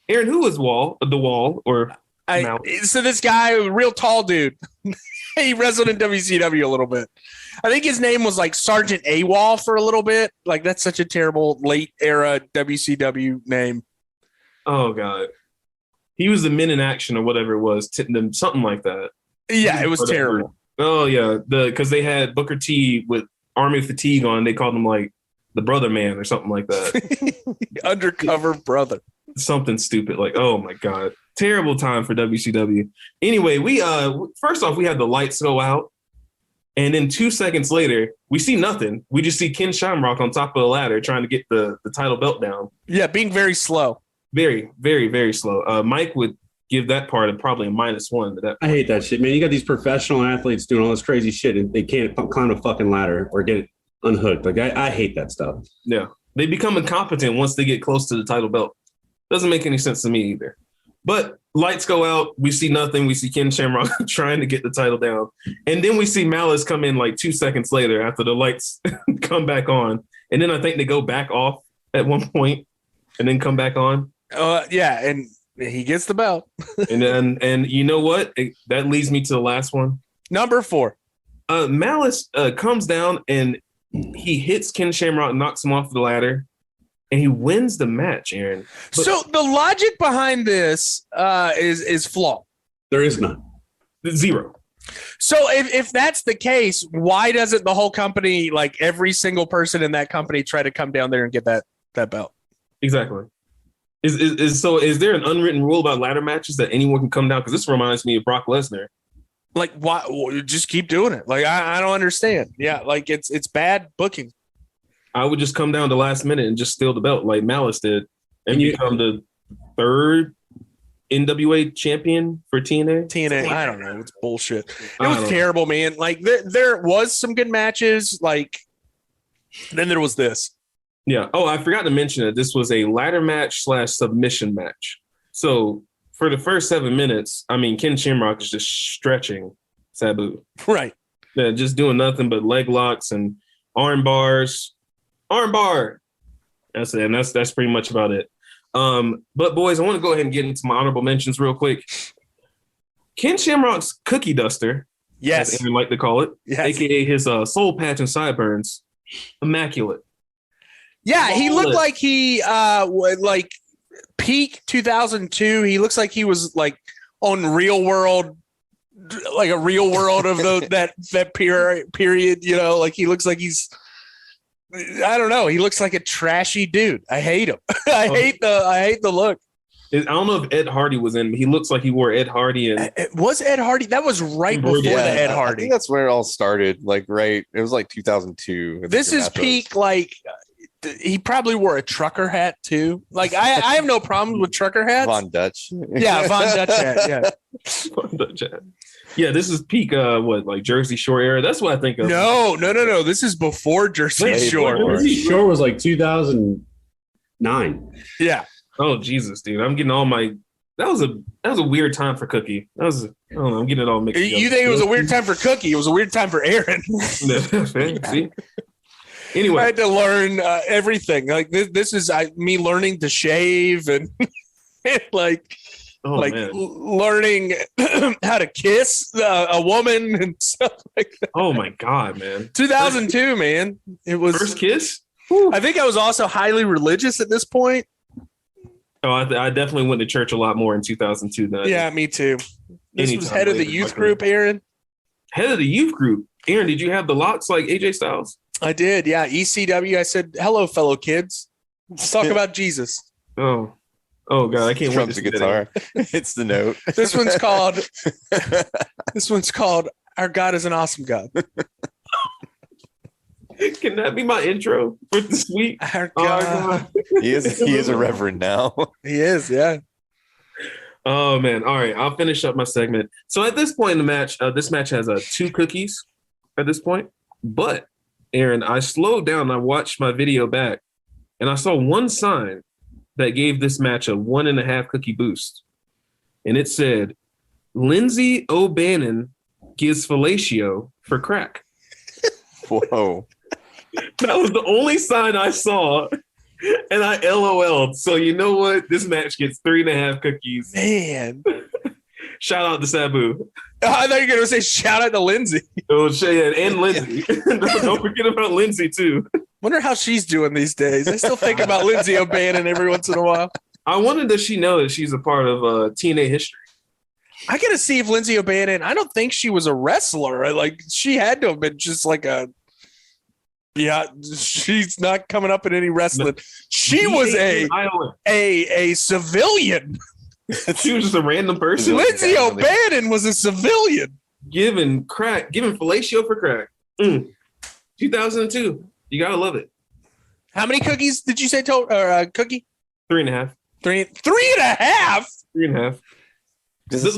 Aaron, who is the Wall, or Malice? So this guy, a real tall dude, he wrestled in WCW a little bit. I think his name was like Sergeant AWOL for a little bit. Like that's such a terrible late era WCW name. Oh God. He was the Men in Action or whatever it was, something like that. Yeah, it was terrible. Oh yeah, because they had Booker T with army fatigue on. They called him like the Brother Man or something like that. Undercover brother. Something stupid like. Oh my God, terrible time for WCW. Anyway, we first off we had the lights go out, and then 2 seconds later we see nothing. We just see Ken Shamrock on top of the ladder trying to get the title belt down. Yeah, being very slow. Very, very, very slow. Mike would give that part probably a -1 to that. I hate that shit, man. You got these professional athletes doing all this crazy shit and they can't climb a fucking ladder or get it unhooked. Like I hate that stuff. Yeah. They become incompetent once they get close to the title belt. Doesn't make any sense to me either. But lights go out. We see nothing. We see Ken Shamrock trying to get the title down. And then we see Malice come in like 2 seconds later after the lights come back on. And then I think they go back off at one point and then come back on. Yeah, and He gets the belt. and you know what? That leads me to the last one. Number 4. Malice comes down and he hits Ken Shamrock, knocks him off the ladder, and he wins the match, Aaron. But so the logic behind this is flawed. There is none. Zero. So if that's the case, why doesn't the whole company, like every single person in that company, try to come down there and get that belt? Exactly. Is there an unwritten rule about ladder matches that anyone can come down? Because this reminds me of Brock Lesnar. Like, why? Just keep doing it. Like, I don't understand. Yeah, like it's bad booking. I would just come down to last minute and just steal the belt like Malice did and become the 3rd NWA champion for TNA. TNA, I don't know. It's bullshit. It was terrible, man. Like there was some good matches. Like then there was this. Yeah. Oh, I forgot to mention that this was a ladder match / submission match. So for the first 7 minutes, I mean, Ken Shamrock is just stretching Sabu. Right. Yeah, just doing nothing but leg locks and arm bars. Arm bar. That's it. And that's pretty much about it. But boys, I want to go ahead and get into my honorable mentions real quick. Ken Shamrock's cookie duster, yes, as Aaron like to call it, yes, aka his soul patch and sideburns, immaculate. Yeah, he looked like he like peak 2002. He looks like he was like on Real World, like a Real World of that period. You know, like he looks like he's. I don't know. He looks like a trashy dude. I hate him. I hate the look. I don't know if Ed Hardy was in. He looks like he wore Ed Hardy. And it was Ed Hardy. That was right before the Ed Hardy. I think that's where it all started. Like, right. It was like 2002. This is peak. Like, he probably wore a trucker hat too. Like, I have no problems with trucker hats. Von Dutch. Yeah, Von Dutch hat. Yeah. Von Dutch hat. Yeah, this is peak, like Jersey Shore era. That's what I think of. No. This is before Jersey Shore. Jersey Shore was like 2009. Yeah. Oh Jesus, dude! I'm getting all my. That was a weird time for Cookie. I don't know. I'm getting it all mixed. You think it was a weird time for Cookie? It was a weird time for Aaron. See. Anyway, I had to learn everything. Like this is me learning to shave and like. Oh, man. Learning how to kiss a woman and stuff like that. Oh my God, man. 2002, man. It was first kiss. I think I was also highly religious at this point. Oh, I definitely went to church a lot more in 2002 than yeah, me too. This was head of the youth group, Aaron. Head of the youth group. Aaron, did you have the locks like AJ Styles? I did, yeah. ECW, I said, hello, fellow kids. Let's talk about Jesus. Oh God, I can't wait to the guitar. It's the note. This one's called Our God is an Awesome God. Can that be my intro for this week? Our God. He is a reverend now. He is, yeah. Oh man. All right, I'll finish up my segment. So at this point in the match, this match has 2 cookies at this point. But Aaron, I slowed down and I watched my video back and I saw one sign that gave this match a 1.5 cookie boost. And it said, Lindsay O'Bannon gives fellatio for crack. Whoa. That was the only sign I saw. And I LOL'd. So you know what? This match gets 3.5 cookies. Man. Shout out to Sabu. I thought you were going to say shout out to Lindsay. Oh, yeah, and Lindsay. Don't forget about Lindsay, too. Wonder how she's doing these days. I still think about Lindsay O'Bannon every once in a while. I wonder, does she know that she's a part of TNA history? I got to see if Lindsay O'Bannon, I don't think she was a wrestler. Like, she had to have been just like yeah, she's not coming up in any wrestling. She was a civilian. She was just a random person. Lindsay O'Bannon was a civilian. Giving fellatio for crack. 2002. You gotta love it. How many cookies did you say total? Cookie? 3.5. 3.5? 3.5.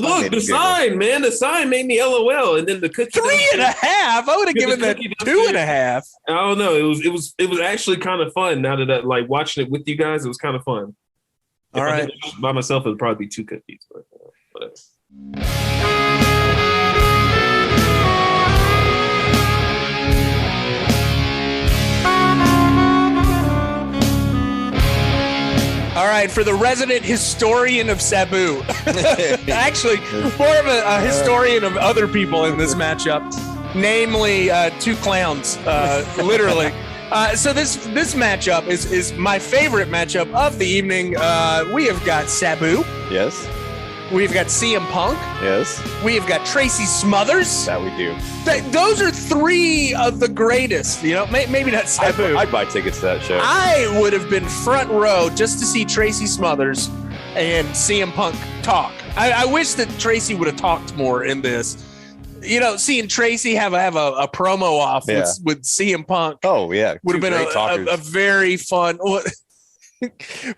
Look, the sign, man. The sign made me LOL, and then the cookie. 3.5. I would have given that 2.5. I don't know. It was actually kind of fun. Now that like watching it with you guys, it was kind of fun. All right. By myself, it would probably be 2 cookies, but whatever. All right, right, for the resident historian of Sabu, actually more of a historian of other people in this matchup, namely two clowns, literally. So this matchup is my favorite matchup of the evening. We have got Sabu. Yes. We've got CM Punk. Yes. We have got Tracy Smothers. That we do. Those are three of the greatest. You know, maybe not Sabu. I'd buy tickets to that show. I would have been front row just to see Tracy Smothers and CM Punk talk. I wish that Tracy would have talked more in this. You know, seeing Tracy have a promo off with CM Punk. Oh yeah, would have been a very fun.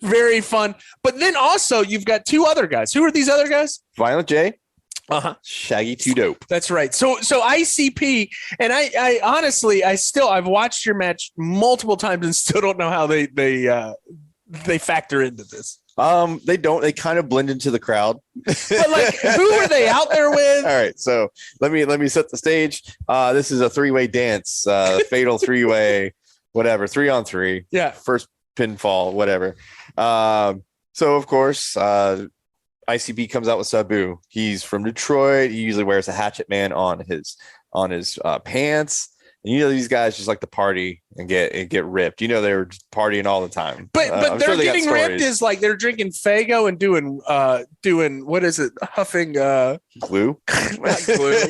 Very fun. But then also you've got two other guys. Who are these other guys? Violent J. Shaggy 2 Dope. That's right. So ICP, and I honestly I've watched your match multiple times and still don't know how they factor into this. They don't. They kind of blend into the crowd. But like, who are they out there with? All right, so let me set the stage. This is a 3-way dance, fatal 3-way, whatever, 3-on-3. Yeah. First pinfall, whatever. So of course, ICB comes out with Sabu. He's from Detroit. He usually wears a Hatchet Man on his pants. And you know these guys just like to party and get ripped. You know they were partying all the time. But they're getting ripped is like they're drinking Faygo and doing what is it? Huffing glue. Not glue.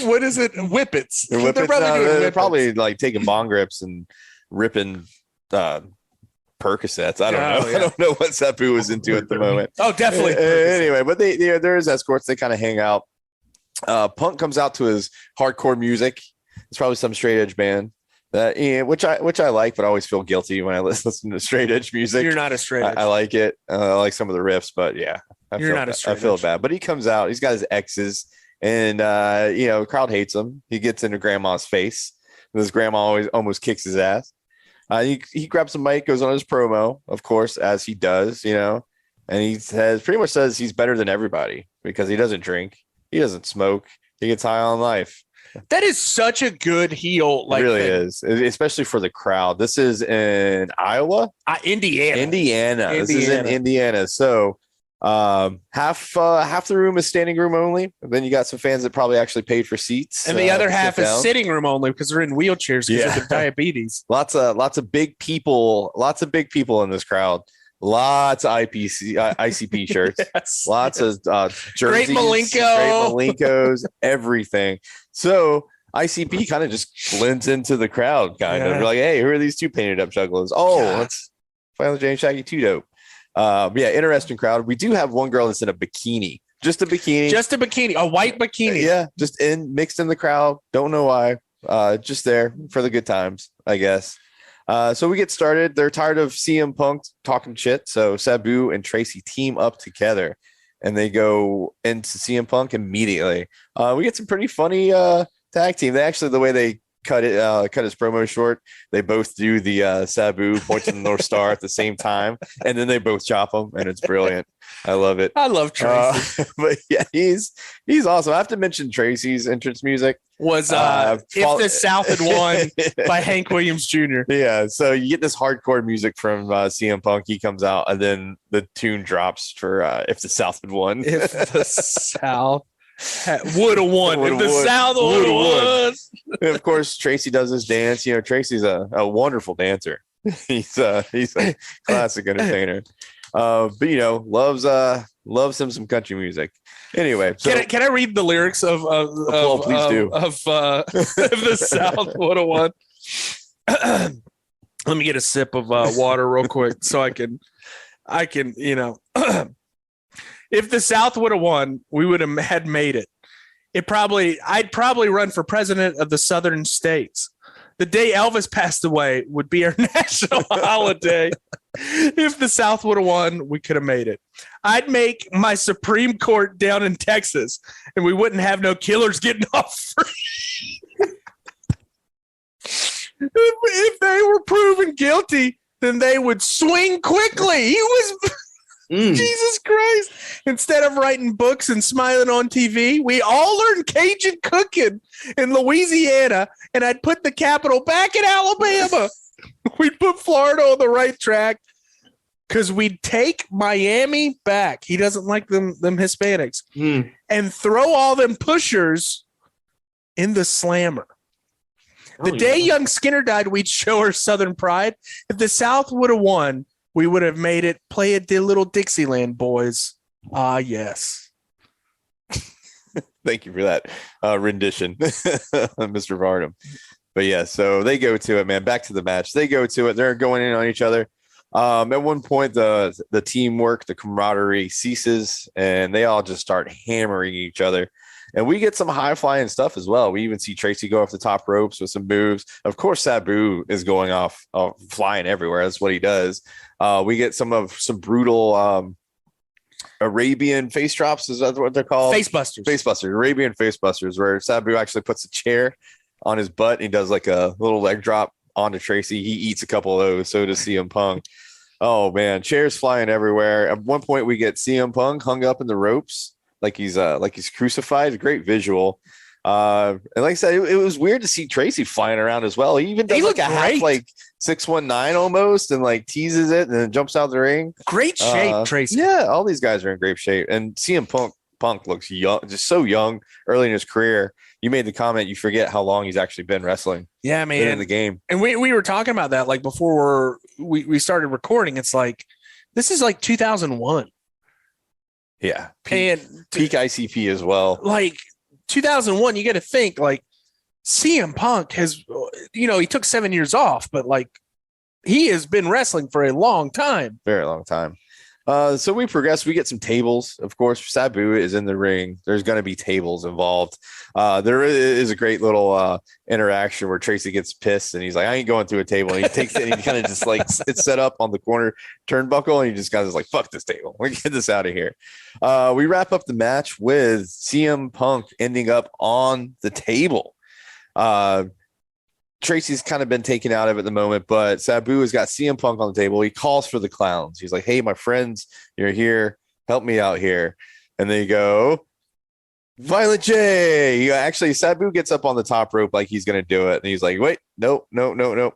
What is it? Whippets. They're probably like taking bong rips and ripping Percocets. I don't know. Yeah. I don't know what Sabu was into at the moment. Oh, definitely. Anyway, but there is escorts. They kind of hang out. Punk comes out to his hardcore music. It's probably some straight edge band which I like, but I always feel guilty when I listen to straight edge music. You're not a straight edge. I like it. I like some of the riffs, but yeah, I feel bad. But he comes out. He's got his exes, and the crowd hates him. He gets into grandma's face. And his grandma always almost kicks his ass. He grabs the mic, goes on his promo, of course, as he does, and he pretty much says he's better than everybody because he doesn't drink, he doesn't smoke, he gets high on life. That is such a good heel. Like, it really is, especially for the crowd. This is in Iowa, Indiana. This is in Indiana. So half the room is standing room only. Then you got some fans that probably actually paid for seats, and the other half is sitting room only because they're in wheelchairs because of diabetes. Lots of big people in this crowd. Lots of ICP shirts. Yes. Lots of jerseys. Great Malenkos, everything. So ICP kind of just blends into the crowd, kind of. You're like, hey, who are these two painted up juggalos? Oh, that's Violent J and Shaggy 2 Dope. Interesting crowd. We do have one girl that's in a bikini. Just a bikini. A white bikini. Yeah, just mixed in the crowd. Don't know why. Just there for the good times, I guess. So we get started. They're tired of CM Punk talking shit. So Sabu and Tracy team up together and they go into CM Punk immediately. We get some pretty funny tag team. They actually, the way they cut his promo short, they both do the Sabu point to the North Star at the same time. And then they both chop him and it's brilliant. I love it. I love Tracy. But yeah, he's awesome. I have to mention Tracy's entrance music was If the South Had Won by Hank Williams Jr. Yeah, so you get this hardcore music from CM Punk. He comes out and then the tune drops for If the South Had Won. If the South would have won. If the South would have won. And of course, Tracy does his dance. Tracy's a wonderful dancer. He's a classic entertainer. But loves him some country music. Anyway, so, can I read the lyrics of please do. If the South would have won? Let me get a sip of water real quick so I can if the South would have won, we would have had made it. I'd probably run for president of the southern states. The day Elvis passed away would be our national holiday. If the South would have won, we could have made it. I'd make my Supreme Court down in Texas, and we wouldn't have no killers getting off free. If they were proven guilty, then they would swing quickly. He was... Jesus Christ. Instead of writing books and smiling on TV, we all learned Cajun cooking in Louisiana, and I'd put the capital back in Alabama. We'd put Florida on the right track. because we'd take Miami back. He doesn't like them Hispanics, and throw all them pushers in the slammer. The day young Skinner died, we'd show her Southern pride. If the South would have won, we would have made it play it the little Dixieland boys. Ah, yes. Thank you for that rendition, Mr. Varnum. But yeah, so they go to it, man. Back to the match. They go to it. They're going in on each other. At one point, the teamwork, the camaraderie ceases, and they all just start hammering each other. And we get some high flying stuff as well. We even see Tracy go off the top ropes with some moves. Of course, Sabu is going off, flying everywhere. That's what he does. We get some brutal Arabian face drops. Is that what they're called? Face busters. Arabian face busters, where Sabu actually puts a chair on his butt and he does like a little leg drop onto Tracy. He eats a couple of those. So does CM Punk. Oh man, chairs flying everywhere. At one point, we get CM Punk hung up in the ropes like he's crucified. A great visual. And like I said, it was weird to see Tracy flying around as well. He even does like a half like 619 almost, and like teases it and then jumps out the ring. Great shape, Tracy. Yeah, all these guys are in great shape. And CM Punk looks young, just so young early in his career. You made the comment, you forget how long he's actually been wrestling. Yeah, man. Been in the game. And we were talking about that like before we started recording. It's like, this is like 2001. Yeah. Peak ICP as well. Like 2001, you got to think like CM Punk has, he took 7 years off, but like he has been wrestling for a long time. Very long time. So we progress. We get some tables. Of course, Sabu is in the ring. There's going to be tables involved. There is a great little interaction where Tracy gets pissed and he's like, I ain't going through a table. And he takes it and he kind of just like it's set up on the corner turnbuckle. And he just kind of like, fuck this table. We get this out of here. We wrap up the match with CM Punk ending up on the table. Tracy's kind of been taken out of it at the moment, but Sabu has got CM Punk on the table. He calls for the clowns. He's like, hey, my friends, you're here. Help me out here. And they go, Violent J. Actually, Sabu gets up on the top rope like he's going to do it. And he's like, wait, no,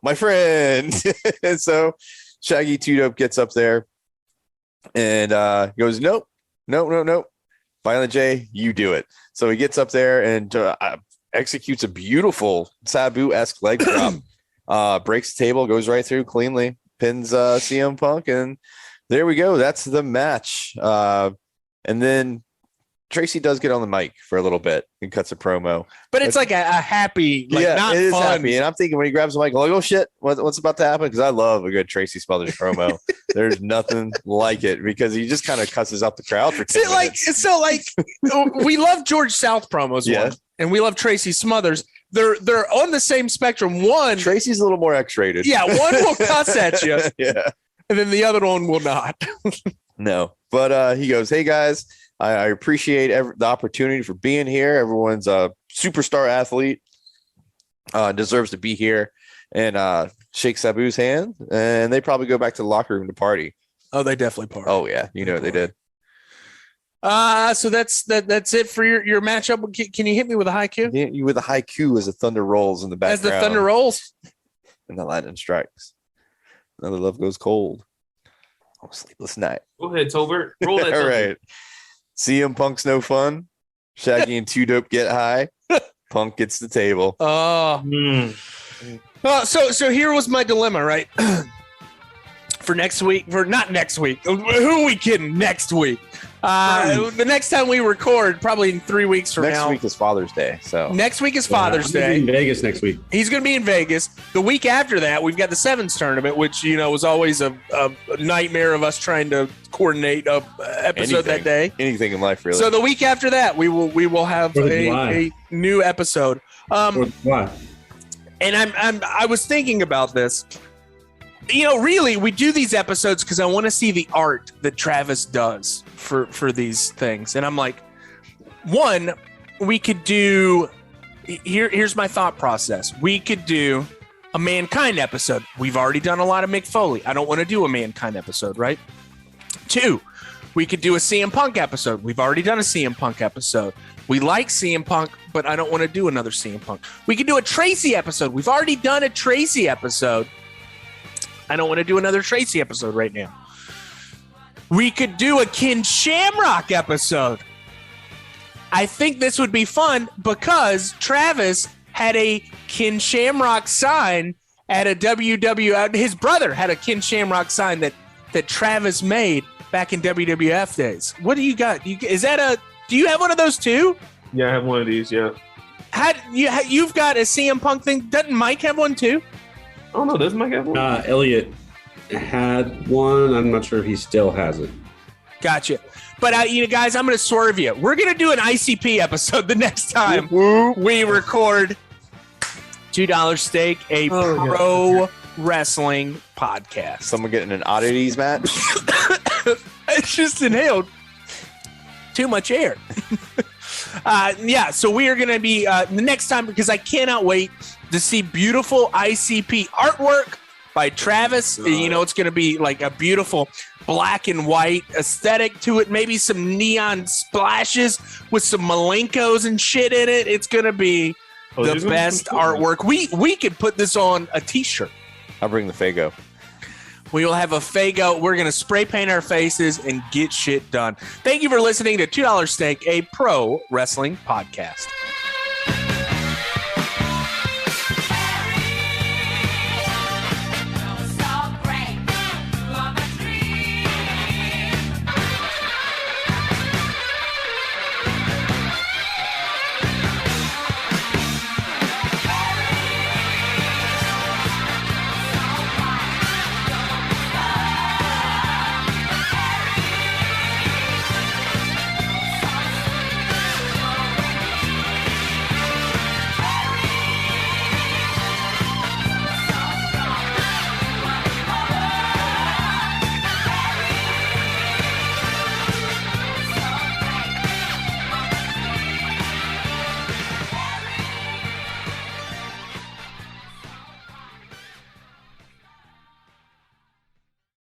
my friend. And so Shaggy 2-Dope gets up there and goes, nope. Violent J, you do it. So he gets up there and executes a beautiful Sabu-esque leg drop, breaks the table, goes right through cleanly, pins CM Punk, and there we go. That's the match. And then Tracy does get on the mic for a little bit and cuts a promo. But it's like a happy, like not it is fun. happy. And I'm thinking when he grabs the mic, I'm like, oh shit, what's about to happen? Because I love a good Tracy Smothers promo. There's nothing like it because he just kind of cusses out the crowd for 10 minutes. We love George South promos, Yeah. And we love Tracy Smothers. They're on the same spectrum. One, Tracy's a little more X-rated. Yeah, one will cuss at you, Yeah. and then the other one will not. No, but he goes, hey guys, I appreciate the opportunity for being here. Everyone's a superstar athlete, deserves to be here, and shake Sabu's hand, and they probably go back to the locker room to party. Oh, they definitely party. Oh yeah, they did. So that's it for your matchup. Can you hit me with a HighKu? Yeah, you with a HighKu as the thunder rolls in the background. As the thunder rolls, and the lightning strikes. Another love goes cold. Oh, sleepless night. Go ahead, Tolbert. Roll that. All right. CM Punk's no fun. Shaggy and 2-Dope get high. Punk gets the table. So here was my dilemma, right? For next week, not next week. Who are we kidding? Next week. The next time we record, probably in 3 weeks from now. Next week is Father's Day. So next week is Father's Day. In Vegas next week. He's going to be in Vegas. The week after that, we've got the Sevens tournament, which was always a nightmare of us trying to coordinate a episode that day. Anything in life, really. So the week after that, we will have a new episode. Why? And I was thinking about this. Really, we do these episodes because I want to see the art that Travis does for these things. And I'm like, one, we could do here's my thought process. We could do a Mankind episode. We've already done a lot of Mick Foley. I don't want to do a Mankind episode, right? Two, we could do a CM Punk episode. We've already done a CM Punk episode. We like CM Punk, but I don't want to do another CM Punk. We could do a Tracy episode. We've already done a Tracy episode. I don't want to do another Tracy episode right now. we could do a Ken Shamrock episode. I think this would be fun because Travis had a Ken Shamrock sign at a WWF. His brother had a Ken Shamrock sign that Travis made back in WWF days. What do you got? Do you have one of those too? Yeah, I have one of these. Yeah. You've got a CM Punk thing. Doesn't Mike have one too? Oh no, does Mike have one? Elliot had one. I'm not sure if he still has it. Gotcha. But guys, I'm going to swerve you. We're going to do an ICP episode the next time we record $2 Steak, a pro wrestling podcast. Someone getting an oddities match. It's just inhaled too much air. So we are going to be the next time, because I cannot wait to see beautiful ICP artwork by Travis. It's going to be like a beautiful black and white aesthetic to it. Maybe some neon splashes with some Malenkos and shit in it. It's going to be the best artwork. We could put this on a t-shirt. I'll bring the Fago. We will have a Fago. We're going to spray paint our faces and get shit done. Thank you for listening to $2 Steak, a pro wrestling podcast.